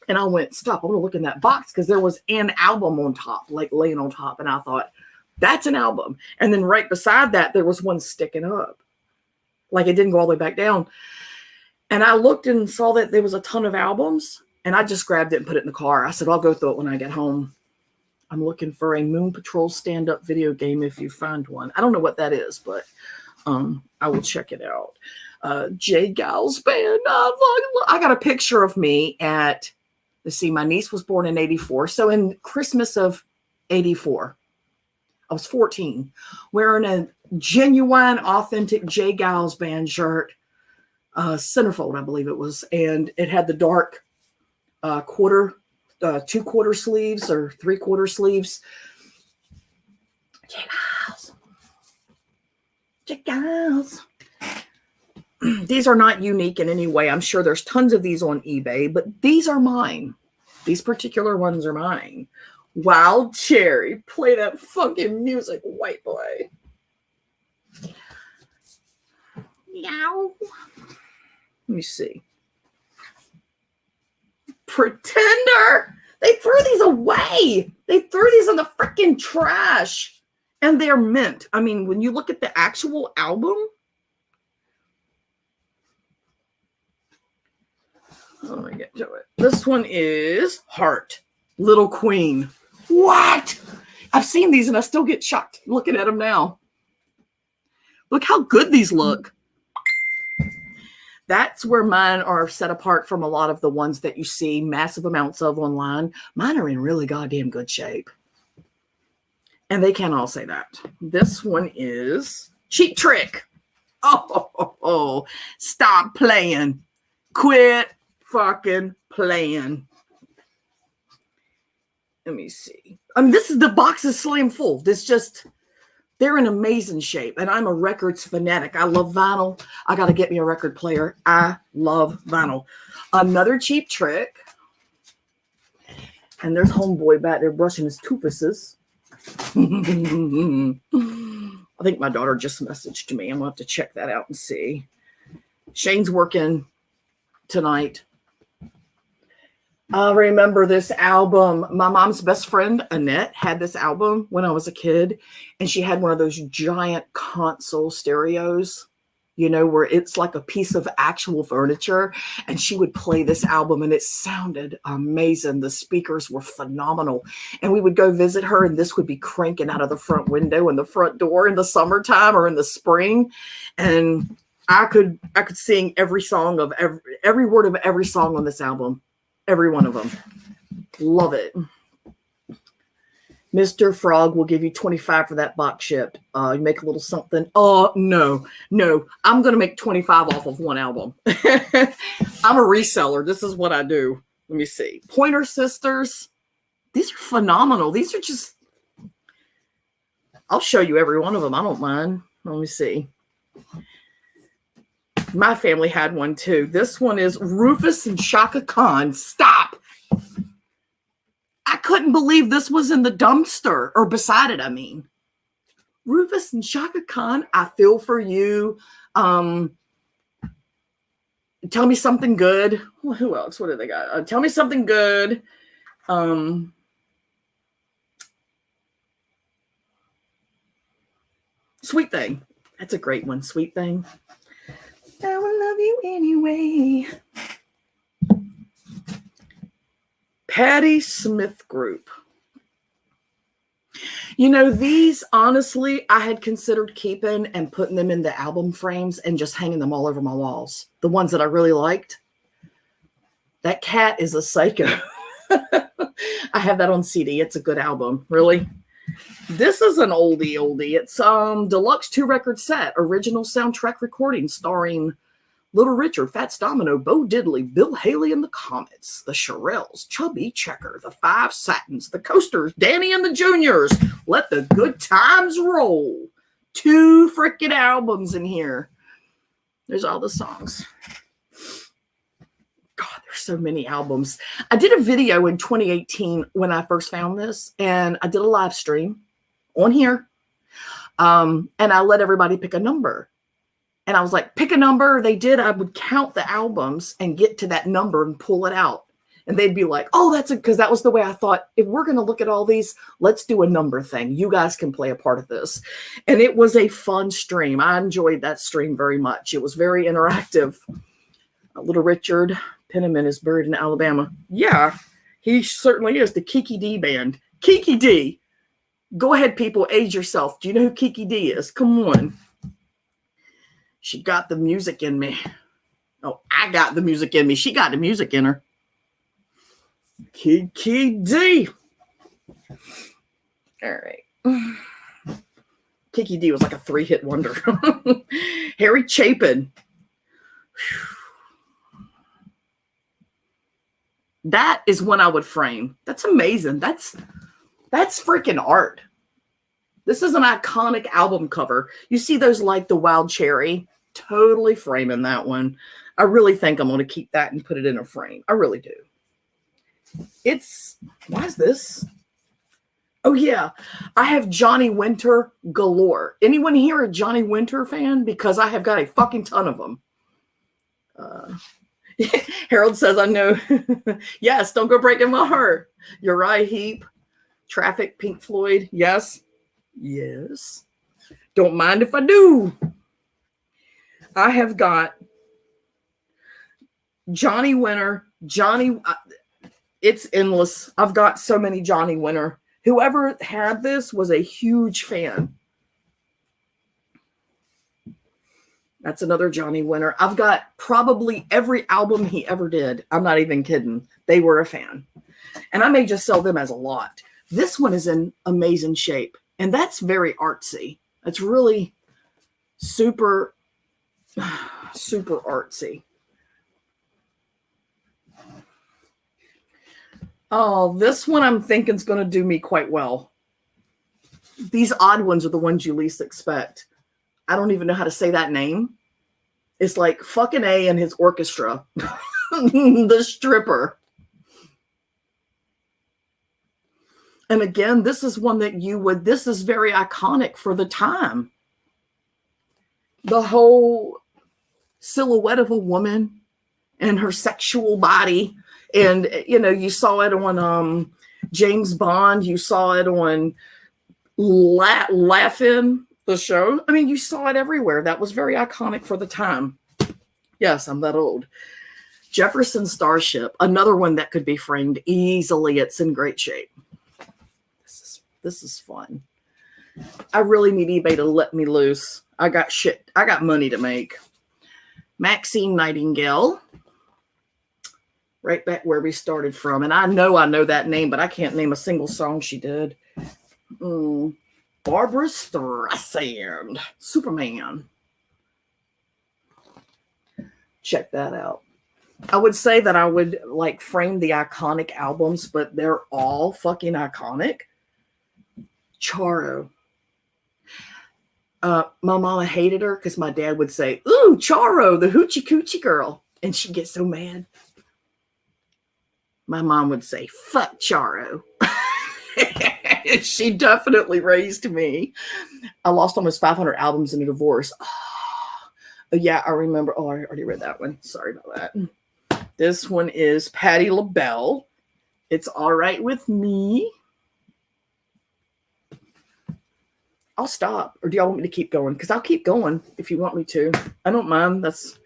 And I went, stop, I want to look in that box, because there was an album on top, like laying on top. And I thought, that's an album. And then right beside that, there was one sticking up. Like it didn't go all the way back down. And I looked and saw that there was a ton of albums. And I just grabbed it and put it in the car. I said, I'll go through it when I get home. I'm looking for a Moon Patrol stand-up video game if you find one. I don't know what that is, but I will check it out. J. Gals Band. I got a picture of me at, let's see, my niece was born in 84. So in Christmas of 84, I was 14, wearing a genuine, authentic J. Gals Band shirt, centerfold, I believe it was. And it had the dark two-quarter sleeves or three-quarter sleeves. J. Gals. J. Gals. These are not unique in any way. I'm sure there's tons of these on eBay, but these are mine. These particular ones are mine. Wild Cherry. Play that fucking music, white boy. Meow. Let me see. Pretender. They threw these away. They threw these in the freaking trash. And they're mint. I mean, when you look at the actual album, let me get to it. This one is Heart, Little Queen. What? I've seen these and I still get shocked looking at them now. Look how good these look. That's where mine are set apart from a lot of the ones that you see massive amounts of online. Mine are in really goddamn good shape. And they can't all say that. This one is Cheap Trick. Oh, stop playing. Quit fucking playing. Let me see. I mean, the box is slam full. They're in amazing shape. And I'm a records fanatic. I love vinyl. I got to get me a record player. I love vinyl. Another Cheap Trick. And there's homeboy back there brushing his toofuses. I think my daughter just messaged me. I'm going to have to check that out and see. Shane's working tonight. I remember this album. My mom's best friend, Annette, had this album when I was a kid. And she had one of those giant console stereos, you know, where it's like a piece of actual furniture. And she would play this album and it sounded amazing. The speakers were phenomenal. And we would go visit her and this would be cranking out of the front window and the front door in the summertime or in the spring. And I could sing every song of every word of every song on this album. Every one of them. Love it. Mr. Frog will give you 25 for that box shipped. You make a little something. Oh, no. I'm going to make 25 off of one album. I'm a reseller. This is what I do. Let me see. Pointer Sisters. These are phenomenal. These are just, I'll show you every one of them. I don't mind. Let me see. My family had one too. This one is Rufus and Chaka Khan. Stop. I couldn't believe this was in the dumpster or beside it. I mean, Rufus and Chaka Khan. I feel for you. Tell Me Something Good. Well, who else? What do they got? Tell Me Something Good. Sweet Thing. That's a great one. Sweet Thing. I will love you anyway. Patti Smith Group. You know, these, honestly, I had considered keeping and putting them in the album frames and just hanging them all over my walls. The ones that I really liked. That cat is a psycho. I have that on CD. It's a good album. Really. This is an oldie. It's deluxe 2-record set, original soundtrack recording starring Little Richard, Fats Domino, Bo Diddley, Bill Haley and the Comets, the Shirelles, Chubby Checker, the Five Satins, the Coasters, Danny and the Juniors. Let the good times roll. 2 freaking albums in here. There's all the songs. God, there's so many albums. I did a video in 2018 when I first found this, and I did a live stream on here. And I let everybody pick a number. And I was like, pick a number. They did. I would count the albums and get to that number and pull it out. And they'd be like, oh, because that was the way I thought, if we're going to look at all these, let's do a number thing. You guys can play a part of this. And it was a fun stream. I enjoyed that stream very much. It was very interactive. Little Richard Penniman is buried in Alabama. Yeah, he certainly is. The Kiki D band. Kiki D. Go ahead, people. Age yourself. Do you know who Kiki D is? Come on. She got the music in me. Oh, I got the music in me. She got the music in her. Kiki D. All right. Kiki D was like a 3-hit wonder. Harry Chapin. That is one I would frame. That's amazing. That's freaking art. This is an iconic album cover. You see those like the Wild Cherry? Totally framing that one. I really think I'm going to keep that and put it in a frame. I really do. Why is this? Oh yeah. I have Johnny Winter galore. Anyone here a Johnny Winter fan? Because I have got a fucking ton of them. Harold says, I know. Yes, don't go breaking my heart. Uriah Heep. Traffic, Pink Floyd. Yes. Yes. Don't mind if I do. I have got Johnny Winter. It's endless. I've got so many Johnny Winter. Whoever had this was a huge fan. That's another Johnny winner. I've got probably every album he ever did. I'm not even kidding. They were a fan. And I may just sell them as a lot. This one is in amazing shape. And that's very artsy. It's really super, super artsy. Oh, this one I'm thinking is going to do me quite well. These odd ones are the ones you least expect. I don't even know how to say that name. It's like fucking A and his orchestra. The stripper. And again, this is one that this is very iconic for the time. The whole silhouette of a woman and her sexual body. And, you know, you saw it on James Bond. You saw it on Laugh-In, the show. I mean, you saw it everywhere. That was very iconic for the time. Yes, I'm that old. Jefferson Starship, another one that could be framed easily. It's in great shape. This is fun. I really need eBay to let me loose. I got money to make. Maxine Nightingale. Right back where we started from. And I know that name, but I can't name a single song she did. Barbara Streisand. Superman. Check that out. I would say that I would like frame the iconic albums, but they're all fucking iconic. Charo. My mama hated her because my dad would say, "Ooh, Charo, the hoochie coochie girl." And she'd get so mad. My mom would say, "Fuck Charo." She definitely raised me. I lost almost 500 albums in a divorce. Oh, yeah, I remember. Oh, I already read that one. Sorry about that. This one is Patti LaBelle. It's All Right With Me. I'll stop. Or do y'all want me to keep going? Because I'll keep going if you want me to. I don't mind. That's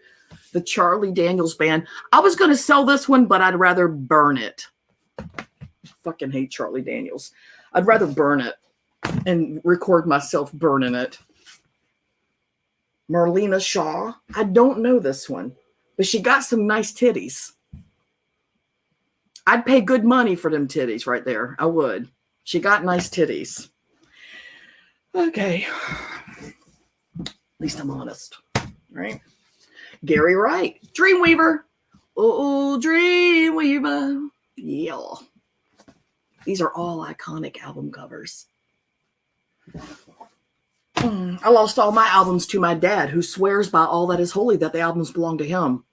the Charlie Daniels Band. I was going to sell this one, but I'd rather burn it. I fucking hate Charlie Daniels. I'd rather burn it and record myself burning it. Marlena Shaw. I don't know this one, but she got some nice titties. I'd pay good money for them titties right there. I would. She got nice titties. Okay. At least I'm honest, right? Gary Wright. Dreamweaver. Oh, Dreamweaver. Yeah. These are all iconic album covers. I lost all my albums to my dad, who swears by all that is holy that the albums belong to him.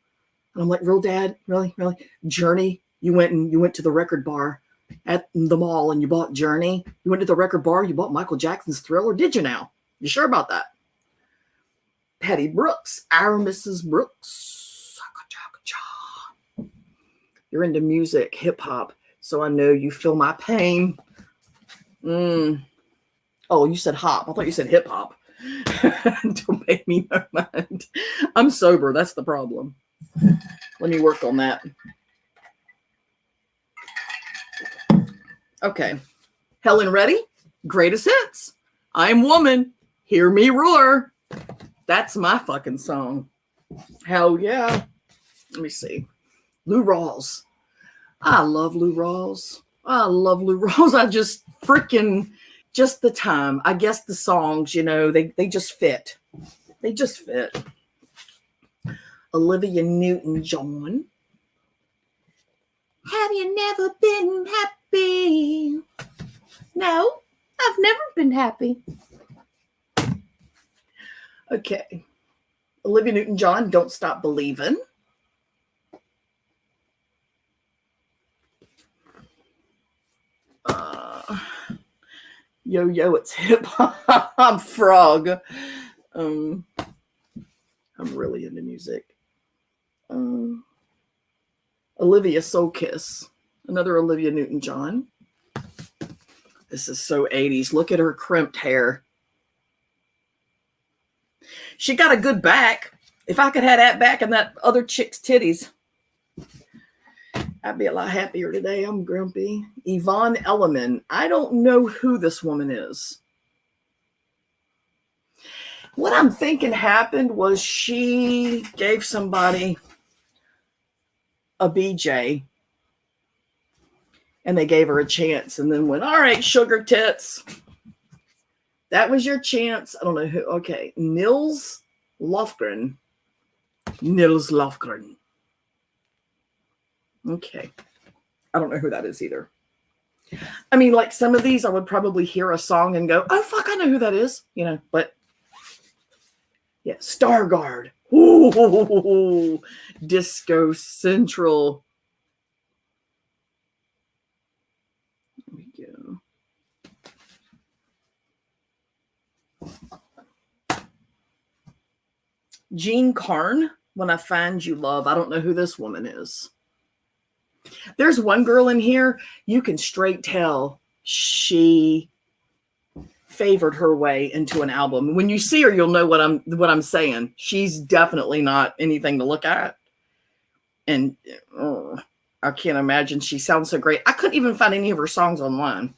And I'm like, real dad? Really? Really? Journey? You went to the record bar at the mall and you bought Journey? You went to the record bar, you bought Michael Jackson's Thriller? Did you now? You sure about that? Patty Brooks. Our Mrs. Brooks. You're into music, hip hop, so I know you feel my pain. Oh, you said hop. I thought you said hip hop. Don't make me no mind. I'm sober. That's the problem. Let me work on that. Okay. Helen Reddy, Greatest Hits. I'm Woman. Hear Me Roar. That's my fucking song. Hell yeah. Let me see. Lou Rawls. I love Lou Rawls. I just freaking, just the time. I guess the songs, you know, they just fit. They just fit. Olivia Newton-John. Have you never been happy? No, I've never been happy. Okay. Olivia Newton-John, Don't Stop Believin'. Yo, it's hip hop. Frog. I'm really into music. Olivia Soul Kiss. Another Olivia Newton-John. This is so 80s. Look at her crimped hair. She got a good back. If I could have that back and that other chick's titties, I'd be a lot happier today. I'm grumpy. Yvonne Elliman. I don't know who this woman is. What I'm thinking happened was she gave somebody a BJ and they gave her a chance and then went, all right, sugar tits. That was your chance. I don't know who. Okay. Nils Lofgren. Nils Lofgren. Okay. I don't know who that is either. I mean, like some of these, I would probably hear a song and go, oh, fuck, I know who that is. You know, but yeah, Stargard. Ooh, Disco Central. There we go. Jean Carn, When I Find You Love. I don't know who this woman is. There's one girl in here, you can straight tell she favored her way into an album. When you see her, you'll know what I'm saying. She's definitely not anything to look at. And I can't imagine. She sounds so great. I couldn't even find any of her songs online.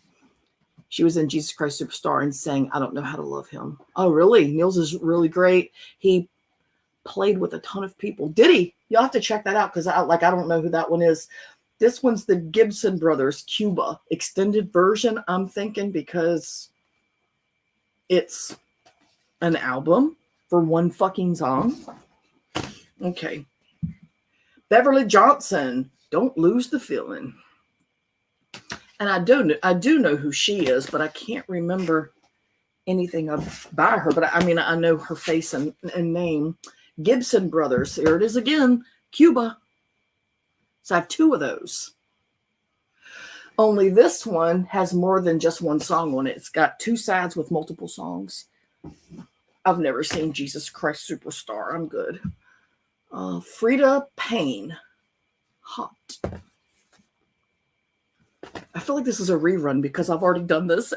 She was in Jesus Christ Superstar and sang I Don't Know How to Love Him. Oh, really? Nils is really great. He played with a ton of people. Did he? You'll have to check that out because I don't know who that one is. This one's the Gibson Brothers Cuba extended version, I'm thinking, because it's an album for one fucking song. Okay. Beverly Johnson, Don't Lose the Feeling. And I do know who she is, but I can't remember anything by her. But I mean, I know her face and name. Gibson Brothers. Here it is again. Cuba. So I have two of those. Only this one has more than just one song on it. It's got two sides with multiple songs. I've never seen Jesus Christ Superstar. I'm good. Frida Payne. Hot. I feel like this is a rerun because I've already done this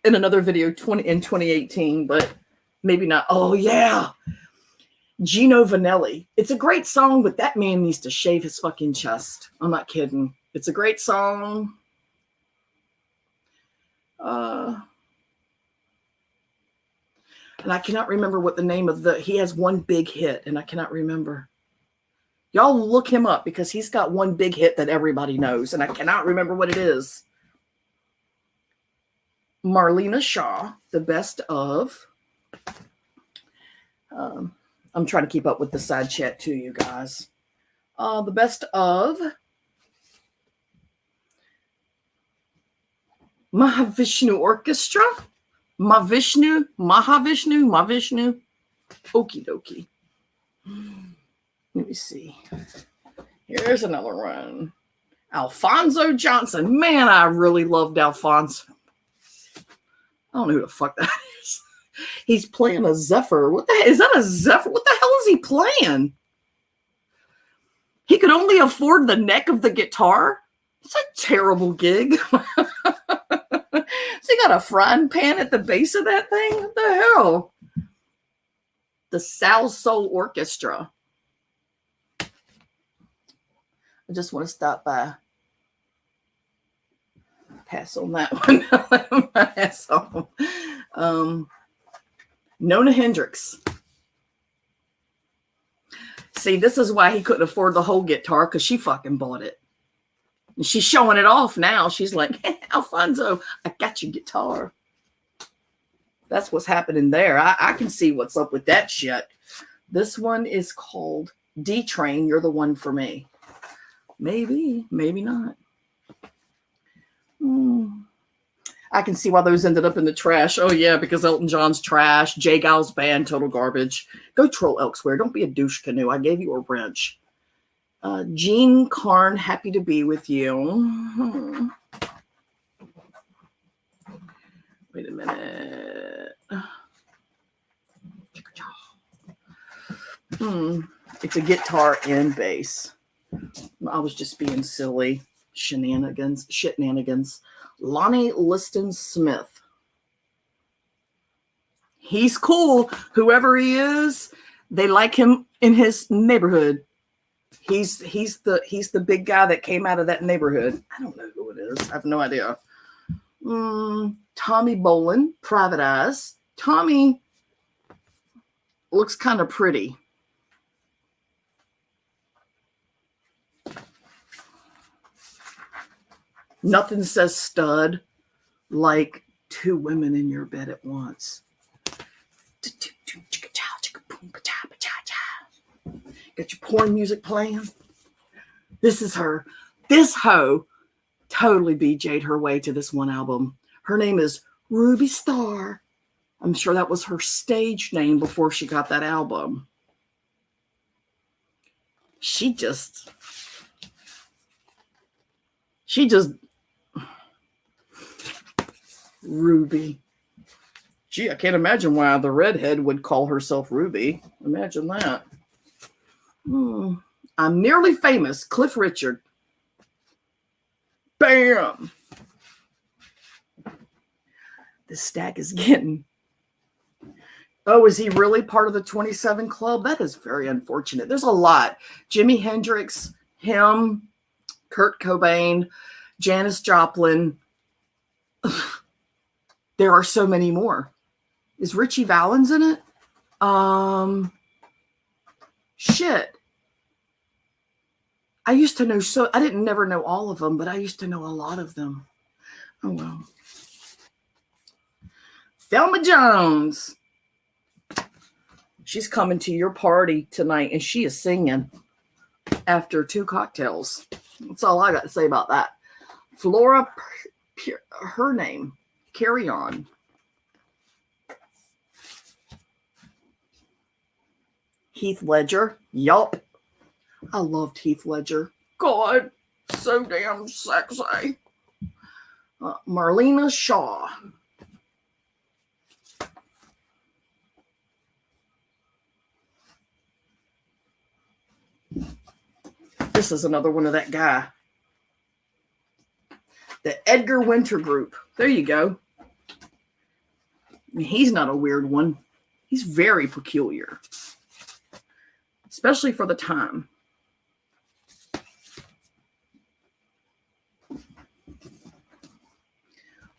in another video in 2018, but maybe not. Oh, yeah. Gino Vanelli. It's a great song, but that man needs to shave his fucking chest. I'm not kidding. It's a great song. And I cannot remember what the name of he has one big hit, and I cannot remember. Y'all look him up because he's got one big hit that everybody knows, and I cannot remember what it is. Marlena Shaw, The Best Of. I'm trying to keep up with the side chat too, you guys. The Best Of. Mahavishnu Orchestra. Mahavishnu. Okie dokie. Let me see. Here's another one. Alphonso Johnson. Man, I really loved Alphonso. I don't know who the fuck that is. He's playing a Zephyr. What the hell? Is that a Zephyr? What the hell is he playing? He could only afford the neck of the guitar? It's a terrible gig. So he got a frying pan at the base of that thing? What the hell? The Sal Soul Orchestra. I just want to stop by. Pass on that one. Pass on. Nona Hendrix. See, this is why he couldn't afford the whole guitar, because she fucking bought it. And she's showing it off now. She's like, hey, Alfonso, I got your guitar. That's what's happening there. I can see what's up with that shit. This one is called D-Train. You're the one for me. Maybe, maybe not. I can see why those ended up in the trash. Oh, yeah, because Elton John's trash. Jay Giles Band, total garbage. Go troll elsewhere. Don't be a douche canoe. I gave you a wrench. Jean Carn, Happy to Be With You. Wait a minute. It's a guitar and bass. I was just being silly. Shenanigans. Lonnie Liston Smith. He's cool. Whoever he is, they like him in his neighborhood. He's the big guy that came out of that neighborhood. I don't know who it is. I have no idea. Tommy Bolin, Private Eyes. Tommy, looks kind of pretty. Nothing says stud like two women in your bed at once. Got your porn music playing. This is her. This hoe totally BJ'd her way to this one album. Her name is Ruby Star. I'm sure that was her stage name before she got that album. She just Ruby. Gee, I can't imagine why the redhead would call herself Ruby. Imagine that. I'm Nearly Famous, Cliff Richard. Bam! This stack is getting... Oh, is he really part of the 27 Club? That is very unfortunate. There's a lot. Jimi Hendrix, him, Kurt Cobain, Janis Joplin. There are so many more. Is Richie Valens in it? Shit. I used to know I didn't never know all of them, but I used to know a lot of them. Oh, well. Thelma Jones. She's coming to your party tonight, and she is singing after 2 cocktails. That's all I got to say about that. Flora, her name, Carry On. Heath Ledger. Yup. I loved Heath Ledger. God, so damn sexy. Marlena Shaw. This is another one of that guy. The Edgar Winter Group. There you go. He's not a weird one. He's very peculiar. Especially for the time.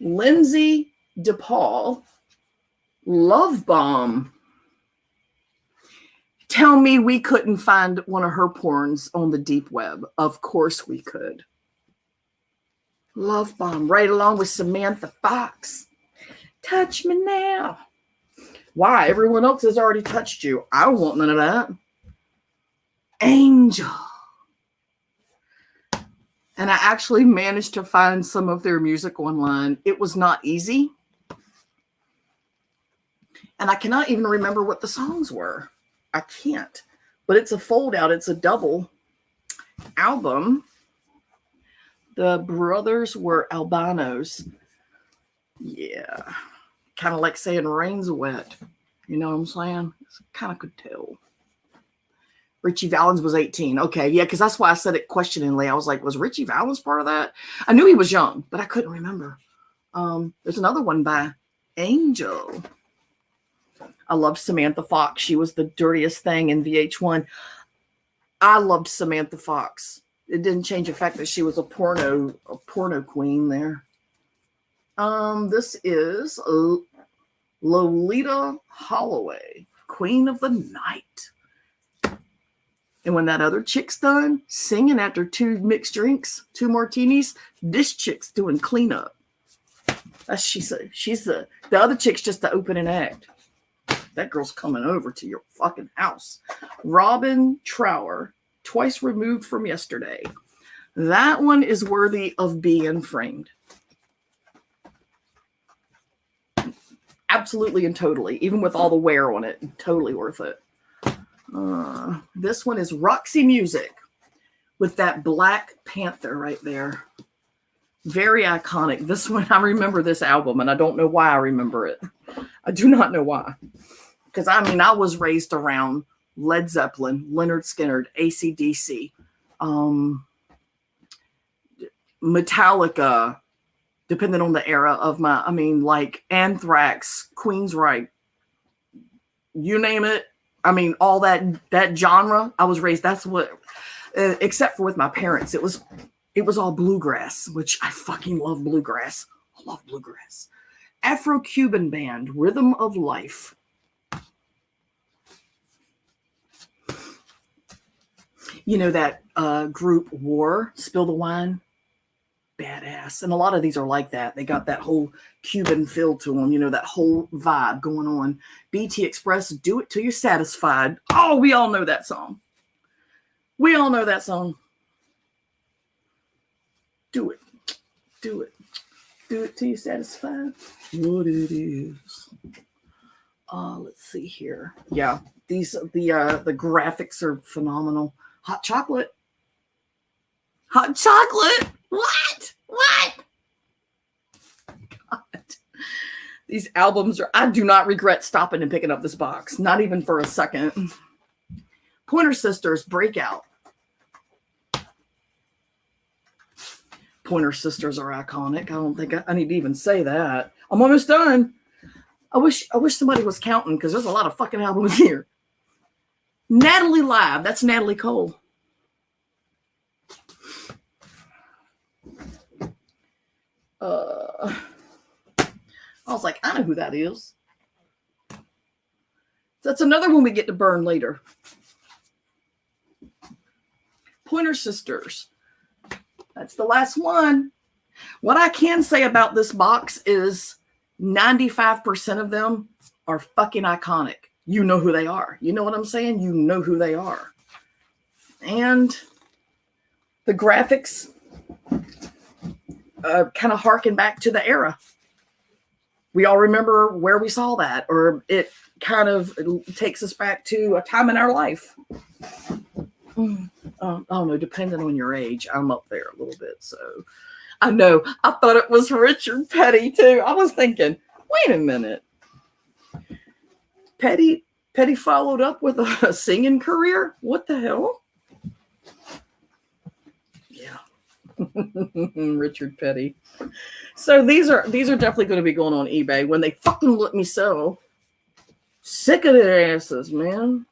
Lindsay DePaul, Love Bomb. Tell me we couldn't find one of her porns on the deep web. Of course we could. Love Bomb, right along with Samantha Fox. Touch me now. Why? Everyone else has already touched you. I don't want none of that. Angel. And I actually managed to find some of their music online. It was not easy. And I cannot even remember what the songs were. I can't. But it's a fold out. It's a double album. The brothers were albinos. Yeah. Kind of like saying rain's wet. You know what I'm saying? Kind of could tell. Richie Valens was 18. Okay, yeah, because that's why I said it questioningly. I was like, was Richie Valens part of that? I knew he was young, but I couldn't remember. There's another one by Angel. I loved Samantha Fox. She was the dirtiest thing in VH1. I loved Samantha Fox. It didn't change the fact that she was a porno queen there. This is Lolita Holloway, Queen of the Night. And when that other chick's done singing after 2 mixed drinks, 2 martinis, this chick's doing cleanup. That's she's the other chick's just the opening act. That girl's coming over to your fucking house. Robin Trower, Twice Removed from Yesterday. That one is worthy of being framed. Absolutely and totally. Even with all the wear on it. Totally worth it. This one is Roxy Music with that Black Panther right there. Very iconic. This one, I remember this album, and I don't know why I remember it. I do not know why. Because, I mean, I was raised around Led Zeppelin, Lynyrd Skynyrd, AC/DC, Metallica, depending on the era of my, like Anthrax, Queensryche, you name it. I mean, all that genre, I was raised, that's what, except for with my parents, it was all bluegrass, which I fucking love bluegrass. I love bluegrass. Afro-Cuban band, Rhythm of Life. You know that group War, Spill the Wine? Badass. And a lot of these are like that. They got that whole Cuban feel to them, you know, that whole vibe going on. BT Express, Do It Till You're Satisfied. Oh, we all know that song. We all know that song. Do it. Do it. Do it till you're satisfied. What it is. Let's see here. Yeah, these the graphics are phenomenal. Hot chocolate. Hot chocolate. What? What? God. These albums are. I do not regret stopping and picking up this box. Not even for a second. Pointer Sisters, Breakout. Pointer Sisters are iconic. I don't think I need to even say that. I'm almost done. I wish somebody was counting because there's a lot of fucking albums here. Natalie Live. That's Natalie Cole. I was like, I know who that is. That's another one we get to burn later. Pointer Sisters. That's the last one. What I can say about this box is 95% of them are fucking iconic. You know who they are. You know what I'm saying? You know who they are. And the graphics kind of harken back to the era. We all remember where we saw that, or it kind of takes us back to a time in our life. I don't know, depending on your age, I'm up there a little bit. So I know I thought it was Richard Petty too. I was thinking, wait a minute. Petty followed up with a singing career? What the hell? Yeah. Richard Petty. So these are definitely going to be going on eBay when they fucking let me sell. Sick of their asses, man.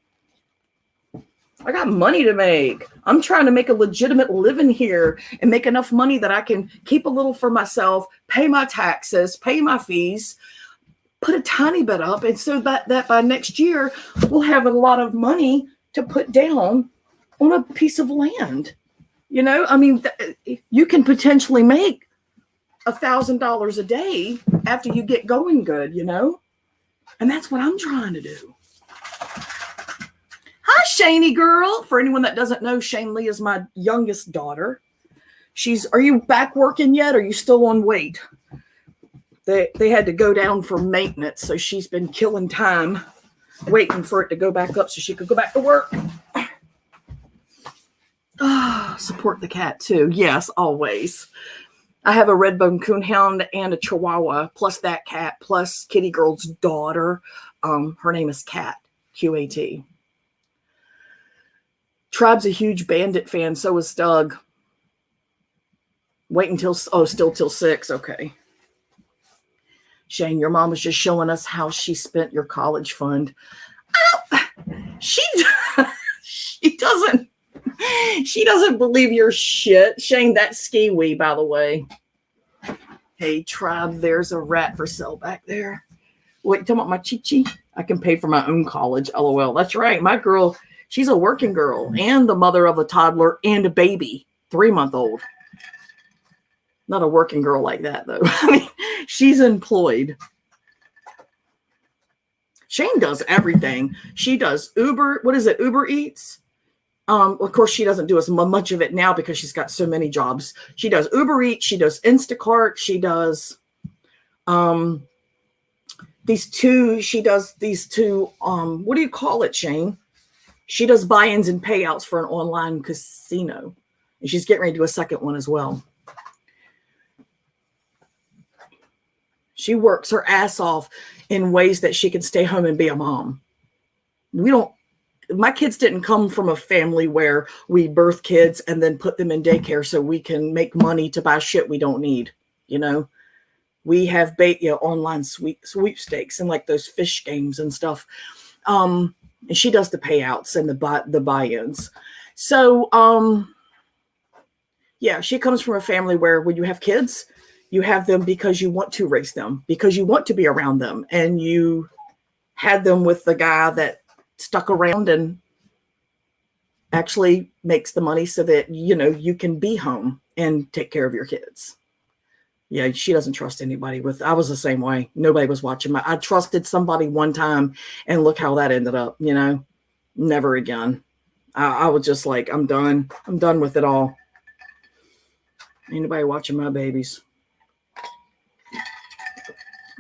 I got money to make. I'm trying to make a legitimate living here and make enough money that I can keep a little for myself, pay my taxes, pay my fees, put a tiny bit up. And so that by next year, we'll have a lot of money to put down on a piece of land. You know, I mean, you can potentially make $1,000 a day after you get going good, you know? And that's what I'm trying to do. Hi, Shani girl. For anyone that doesn't know, Shane Lee is my youngest daughter. Are you back working yet? Or are you still on wait? They had to go down for maintenance, so she's been killing time waiting for it to go back up so she could go back to work. Support the cat too. Yes, always. I have a Redbone Coonhound and a Chihuahua, plus that cat, plus Kitty Girl's daughter. Her name is Kat, Q-A-T. Tribe's a huge Bandit fan. So is Doug. Wait until, still till 6. Okay. Shane, your mom was just showing us how she spent your college fund. She doesn't believe your shit. Shane, that's Ski-Wee, by the way. Hey, Tribe, there's a rat for sale back there. Wait, you talking about my Chi-Chi? I can pay for my own college. LOL. That's right. My girl, she's a working girl and the mother of a toddler and a baby, 3-month-old. Not a working girl like that, though. I mean, she's employed. Shane does everything. She does Uber. What is it? Uber Eats. Of course, she doesn't do as much of it now because she's got so many jobs. She does Uber Eats. She does Instacart. She does these two. What do you call it, Shane? She does buy-ins and payouts for an online casino. And she's getting ready to do a second one as well. She works her ass off in ways that she can stay home and be a mom. My kids didn't come from a family where we birth kids and then put them in daycare so we can make money to buy shit we don't need. You know, we have online sweepstakes and like those fish games and stuff. And she does the payouts and the buy-ins. So, yeah, she comes from a family where when you have kids, you have them because you want to raise them, because you want to be around them. And you had them with the guy that stuck around and actually makes the money so that, you can be home and take care of your kids. Yeah, she doesn't trust anybody I was the same way. Nobody was watching I trusted somebody one time and look how that ended up, never again. I was just like, I'm done. I'm done with it all. Anybody watching my babies?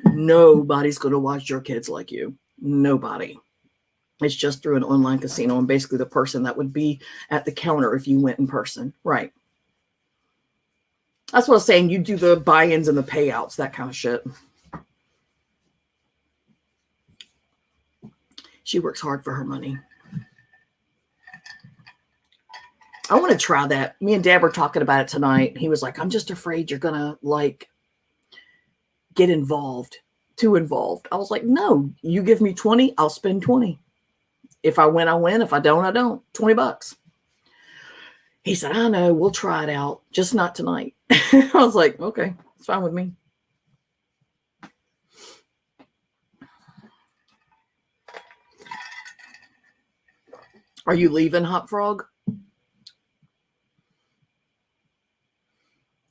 Nobody's going to watch your kids like you. Nobody. It's just through an online casino and basically the person that would be at the counter if you went in person. Right. That's what I was saying. You do the buy-ins and the payouts, that kind of shit. She works hard for her money. I want to try that. Me and Dad were talking about it tonight. He was like, I'm just afraid you're going to get too involved. I was like, no, you give me 20, I'll spend 20. If I win, I win. If I don't, I don't. $20. He said, I know, we'll try it out, just not tonight. I was like, okay, it's fine with me. Are you leaving, Hot Frog?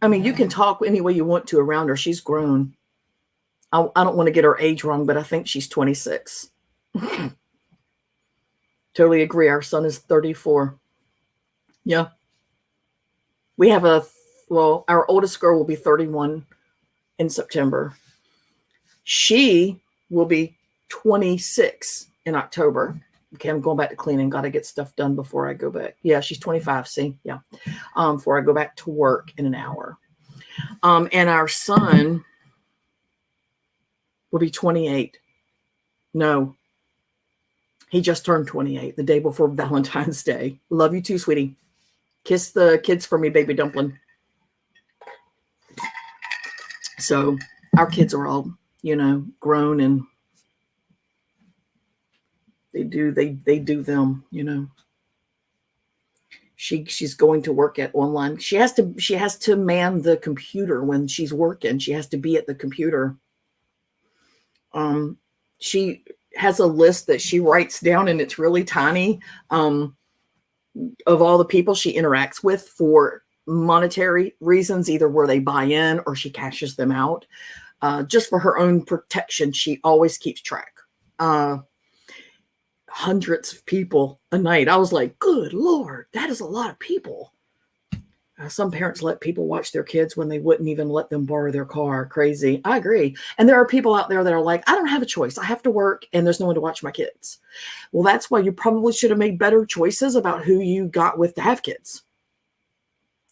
I mean, you can talk any way you want to around her. She's grown. I don't want to get her age wrong, but I think she's 26. Totally agree. Our son is 34. Yeah. We have our oldest girl will be 31 in September. She will be 26 in October. Okay, I'm going back to cleaning. Got to get stuff done before I go back. Yeah, she's 25. See, yeah. Before I go back to work in an hour. And our son will be 28. No, he just turned 28 the day before Valentine's Day. Love you too, sweetie. Kiss the kids for me, baby dumpling. So our kids are all, grown and they do them, She's going to work at online. She has to man the computer when she's working. She has to be at the computer. She has a list that she writes down and it's really tiny, of all the people she interacts with for monetary reasons, either where they buy in or she cashes them out. Just for her own protection, she always keeps track. Hundreds of people a night. I was like, good Lord, that is a lot of people. Some parents let people watch their kids when they wouldn't even let them borrow their car. Crazy. I agree. And there are people out there that are like, I don't have a choice. I have to work and there's no one to watch my kids. Well, that's why you probably should have made better choices about who you got with to have kids.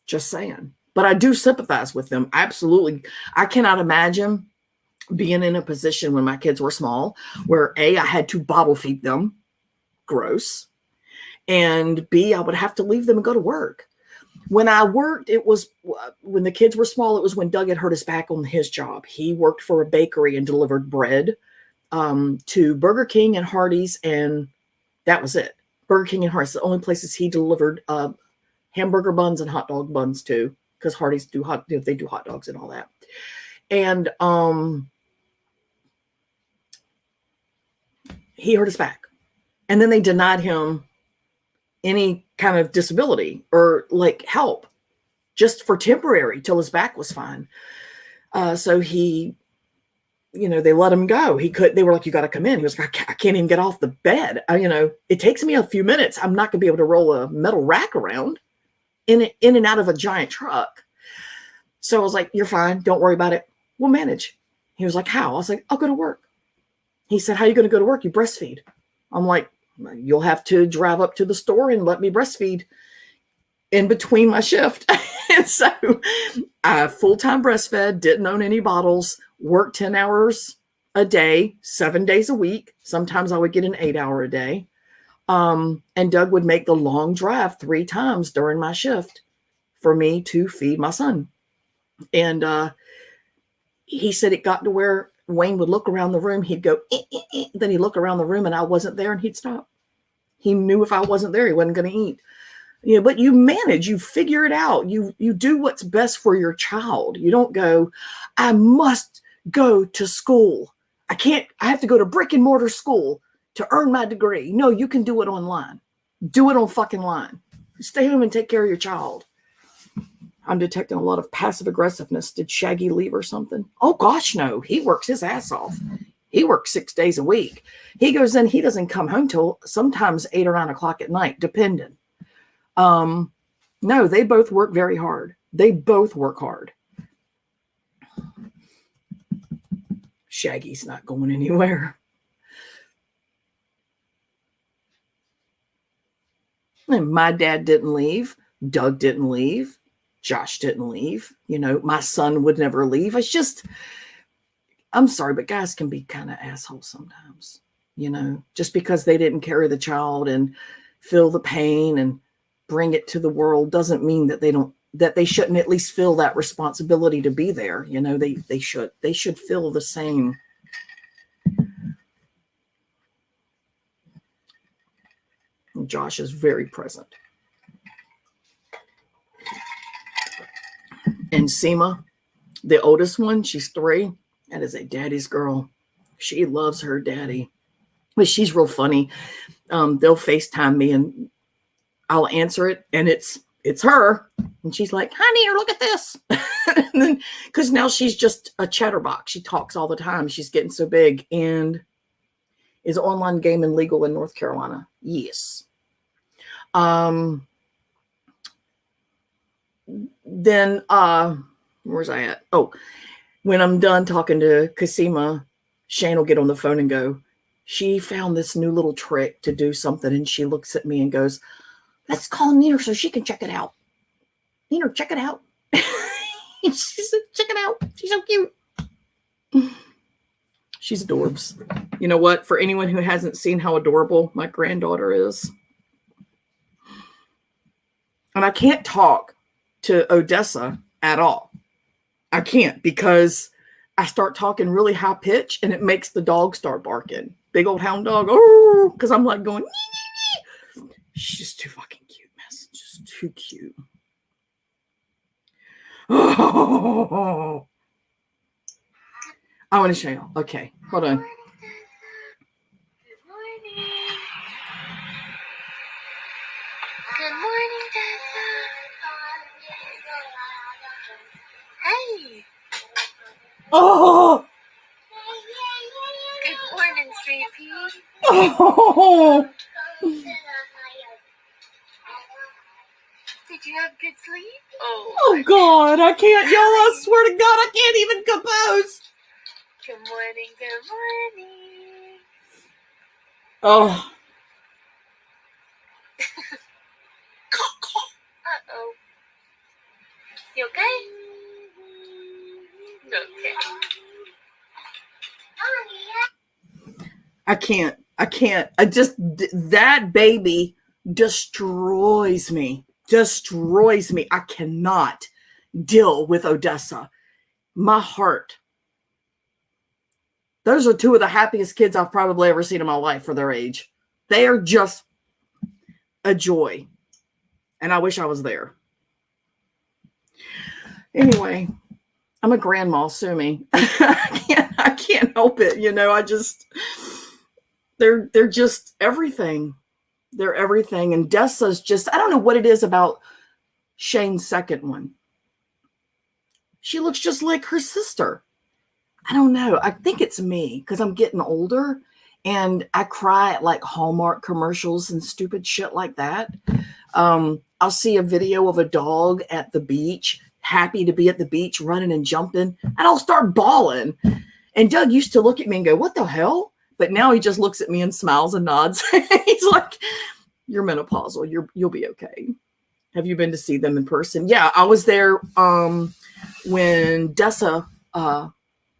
Just saying. But I do sympathize with them. Absolutely. I cannot imagine being in a position when my kids were small where I had to bottle feed them. Gross. And B, I would have to leave them and go to work. When I worked, it was when the kids were small, it was when Doug had hurt his back on his job. He worked for a bakery and delivered bread to Burger King and Hardee's, and that was it. Burger King and Hardee's, the only places he delivered hamburger buns and hot dog buns to, because Hardee's do hot dogs and all that. And he hurt his back. And then they denied him any kind of disability or help just for temporary till his back was fine. So he, they let him go. They were like, you got to come in. He was like, I can't even get off the bed. It takes me a few minutes. I'm not going to be able to roll a metal rack around in and out of a giant truck. So I was like, you're fine. Don't worry about it. We'll manage. He was like, how? I was like, I'll go to work. He said, how are you going to go to work? You breastfeed. I'm like, you'll have to drive up to the store and let me breastfeed in between my shift. And so I full-time breastfed, didn't own any bottles, worked 10 hours a day, 7 days a week. Sometimes I would get an 8-hour a day. And Doug would make the long drive 3 times during my shift for me to feed my son. And he said it got to where Wayne would look around the room. He'd go, then he'd look around the room and I wasn't there and he'd stop. He knew if I wasn't there, he wasn't going to eat. But you manage, you figure it out. You do what's best for your child. You don't go, I must go to school. I have to go to brick and mortar school to earn my degree. No, you can do it online. Do it on fucking line. Stay home and take care of your child. I'm detecting a lot of passive aggressiveness. Did Shaggy leave or something? Oh gosh, no. He works his ass off. He works 6 days a week. He goes in, he doesn't come home till sometimes 8 or 9 o'clock at night, depending. No, they both work very hard. They both work hard. Shaggy's not going anywhere. And my dad didn't leave. Doug didn't leave. Josh didn't leave. You know, my son would never leave. It's just, I'm sorry, but guys can be kind of assholes sometimes. You know, just because they didn't carry the child and feel the pain and bring it to the world doesn't mean that they shouldn't at least feel that responsibility to be there. You know, they should feel the same. And Josh is very present. And Seema, the oldest one, she's 3. That is a daddy's girl. She loves her daddy. But she's real funny. They'll FaceTime me and I'll answer it, and it's her. And she's like, honey, or look at this. And then, because now she's just a chatterbox. She talks all the time. She's getting so big. And is online gaming legal in North Carolina? Yes. Then where's I at? Oh, when I'm done talking to Kasima, Shane will get on the phone and go, she found this new little trick to do something. And she looks at me and goes, let's call Nina so she can check it out. Nina, check it out. She said, check it out. She's so cute. She's adorbs. You know what? For anyone who hasn't seen how adorable my granddaughter is. And I can't talk to Odessa at all. I can't, because I start talking really high pitch and it makes the dog start barking. Big old hound dog. Oh, because I'm like going, nee, nee, nee. She's just too fucking cute, Miss. Just too cute. Oh, I want to show you. Okay, hold on. Good morning. Good morning, Tessa. Hey. Oh, Good morning, Sweet Pea. oh. Did you have good sleep? Oh God, I can't, y'all. I swear to God, I can't even compose. Good morning, good morning. Oh, Uh-oh. You okay? Okay. I can't. That baby destroys me. I cannot deal with Odessa. My heart. Those are 2 of the happiest kids I've probably ever seen in my life for their age. They are just a joy. And I wish I was there. Anyway, I'm a grandma, sue me. I can't help it. You know, they're just everything. They're everything. And Dessa's just, I don't know what it is about Shane's second one. She looks just like her sister. I don't know. I think it's me because I'm getting older and I cry at like Hallmark commercials and stupid shit like that. I'll see a video of a dog at the beach, happy to be at the beach, running and jumping, and I'll start bawling. And Doug used to look at me and go, what the hell? But now he just looks at me and smiles and nods. He's like, you're menopausal. You'll be okay. Have you been to see them in person? Yeah, I was there when Dessa,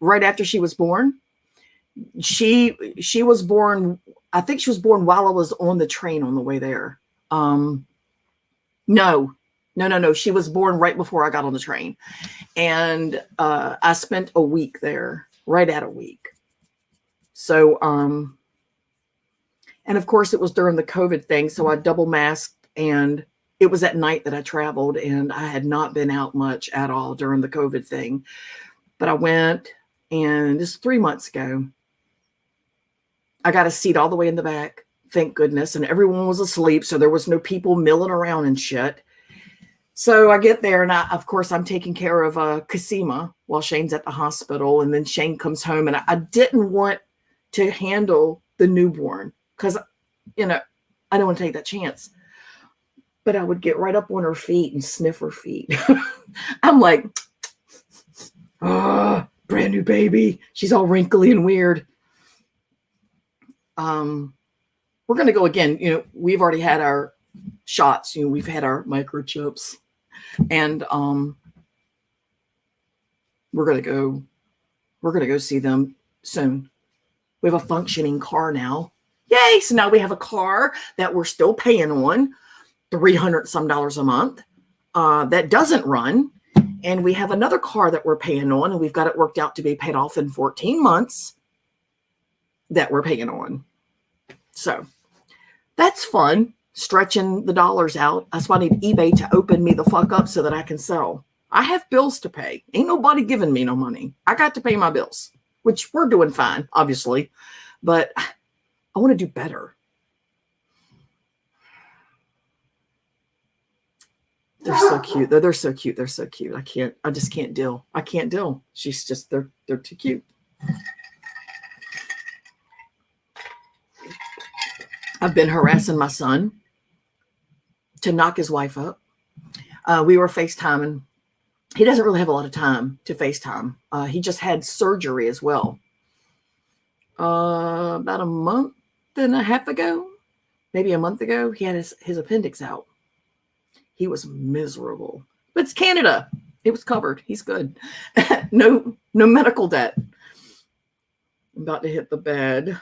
right after she was born. She was born, I think she was born while I was on the train on the way there. No. She was born right before I got on the train. And I spent a week there, right at a week. So, and of course it was during the COVID thing. So I double masked, and it was at night that I traveled, and I had not been out much at all during the COVID thing. But I went, and this was 3 months ago. I got a seat all the way in the back. thank goodness. And everyone was asleep. So there was no people milling around and shit. So I get there and of course, I'm taking care of Kasima while Shane's at the hospital. And then Shane comes home and I didn't want to handle the newborn because, I don't want to take that chance. But I would get right up on her feet and sniff her feet. I'm like, brand new baby. She's all wrinkly and weird. We're going to go again. We've already had our shots. We've had our microchips. And we're gonna go see them soon. We have a functioning car now. Yay! So now we have a car that we're still paying on $300 some a month that doesn't run, and we have another car that we're paying on, and we've got it worked out to be paid off in 14 months that we're paying on. So that's fun. Stretching the dollars out. That's why I need eBay to open me the fuck up so that I can sell. I have bills to pay. Ain't nobody giving me no money. I got to pay my bills, which we're doing fine, obviously, but I want to do better. They're so cute. They're so cute. They're so cute. I just can't deal. I can't deal. They're too cute. I've been harassing my son to knock his wife up. We were FaceTiming. He doesn't really have a lot of time to FaceTime. He just had surgery as well. About a month and a half ago, maybe a month ago, he had his appendix out. He was miserable. But it's Canada. It was covered. He's good. No medical debt. I'm about to hit the bed.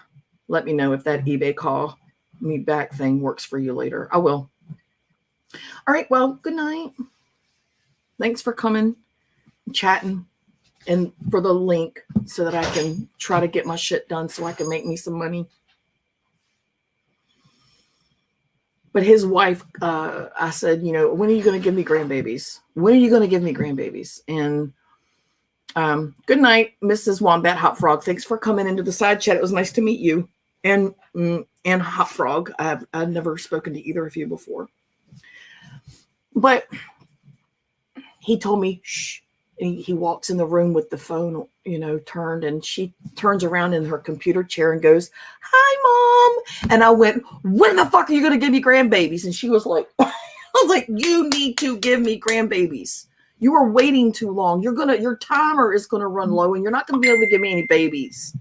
Let me know if that eBay call me back thing works for you later. I will. All right. Well, good night. Thanks for coming, chatting, and for the link so that I can try to get my shit done so I can make me some money. But his wife, I said, when are you going to give me grandbabies? When are you going to give me grandbabies? And good night, Mrs. Wombat Hot Frog. Thanks for coming into the side chat. It was nice to meet you. And Hot Frog. I've never spoken to either of you before. But he told me, shh. And he walks in the room with the phone, turned, and she turns around in her computer chair and goes, "Hi, Mom." And I went, "When the fuck are you going to give me grandbabies?" And she was like, I was like, "You need to give me grandbabies. You are waiting too long. Your timer is going to run low and you're not going to be able to give me any babies."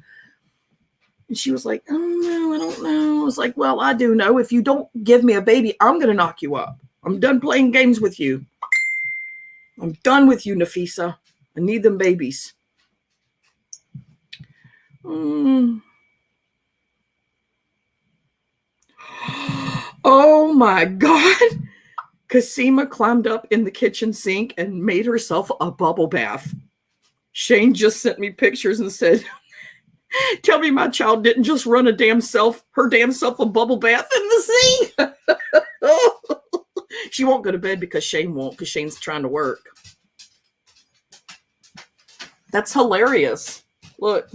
And she was like, "Oh, no, I don't know." I was like, "Well, I do know. If you don't give me a baby, I'm going to knock you up. I'm done playing games with you. I'm done with you, Nafisa. I need them babies." Oh my God. Kasima climbed up in the kitchen sink and made herself a bubble bath. Shane just sent me pictures and said, "Tell me my child didn't just run her damn self a bubble bath in the sink." She won't go to bed because Shane won't, because Shane's trying to work. That's hilarious. Look.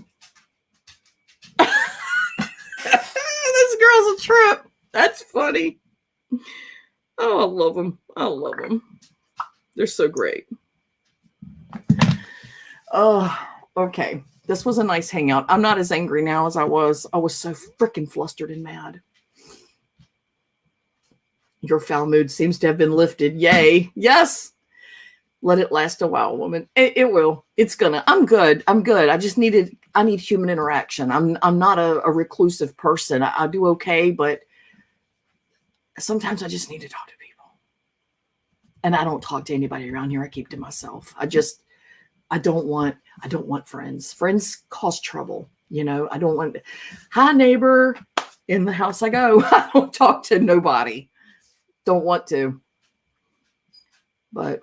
This girl's a trip. That's funny. Oh, I love them. I love them. They're so great. Oh, okay. This was a nice hangout. I'm not as angry now as I was. I was so freaking flustered and mad. Your foul mood seems to have been lifted. Yay. Yes. Let it last a while, woman. It will. It's gonna. I'm good. I need human interaction. I'm not a reclusive person. I do okay, but sometimes I just need to talk to people. And I don't talk to anybody around here. I keep to myself. I don't want friends. Friends cause trouble. I don't want, "Hi, neighbor, in the house I go." I don't talk to nobody. Don't want to. But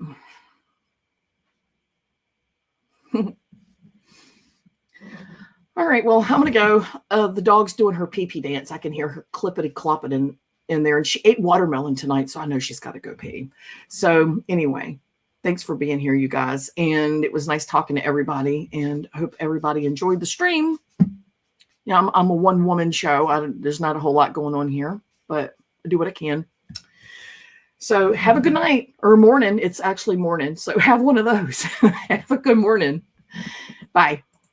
all right, well, I'm going to go. The dog's doing her pee-pee dance. I can hear her clippity-clopping in there. And she ate watermelon tonight, so I know she's got to go pee. So anyway, thanks for being here, you guys. And it was nice talking to everybody. And I hope everybody enjoyed the stream. Yeah, I'm a one woman show. There's not a whole lot going on here, but I do what I can. So have a good night or morning. It's actually morning. So have one of those. Have a good morning. Bye.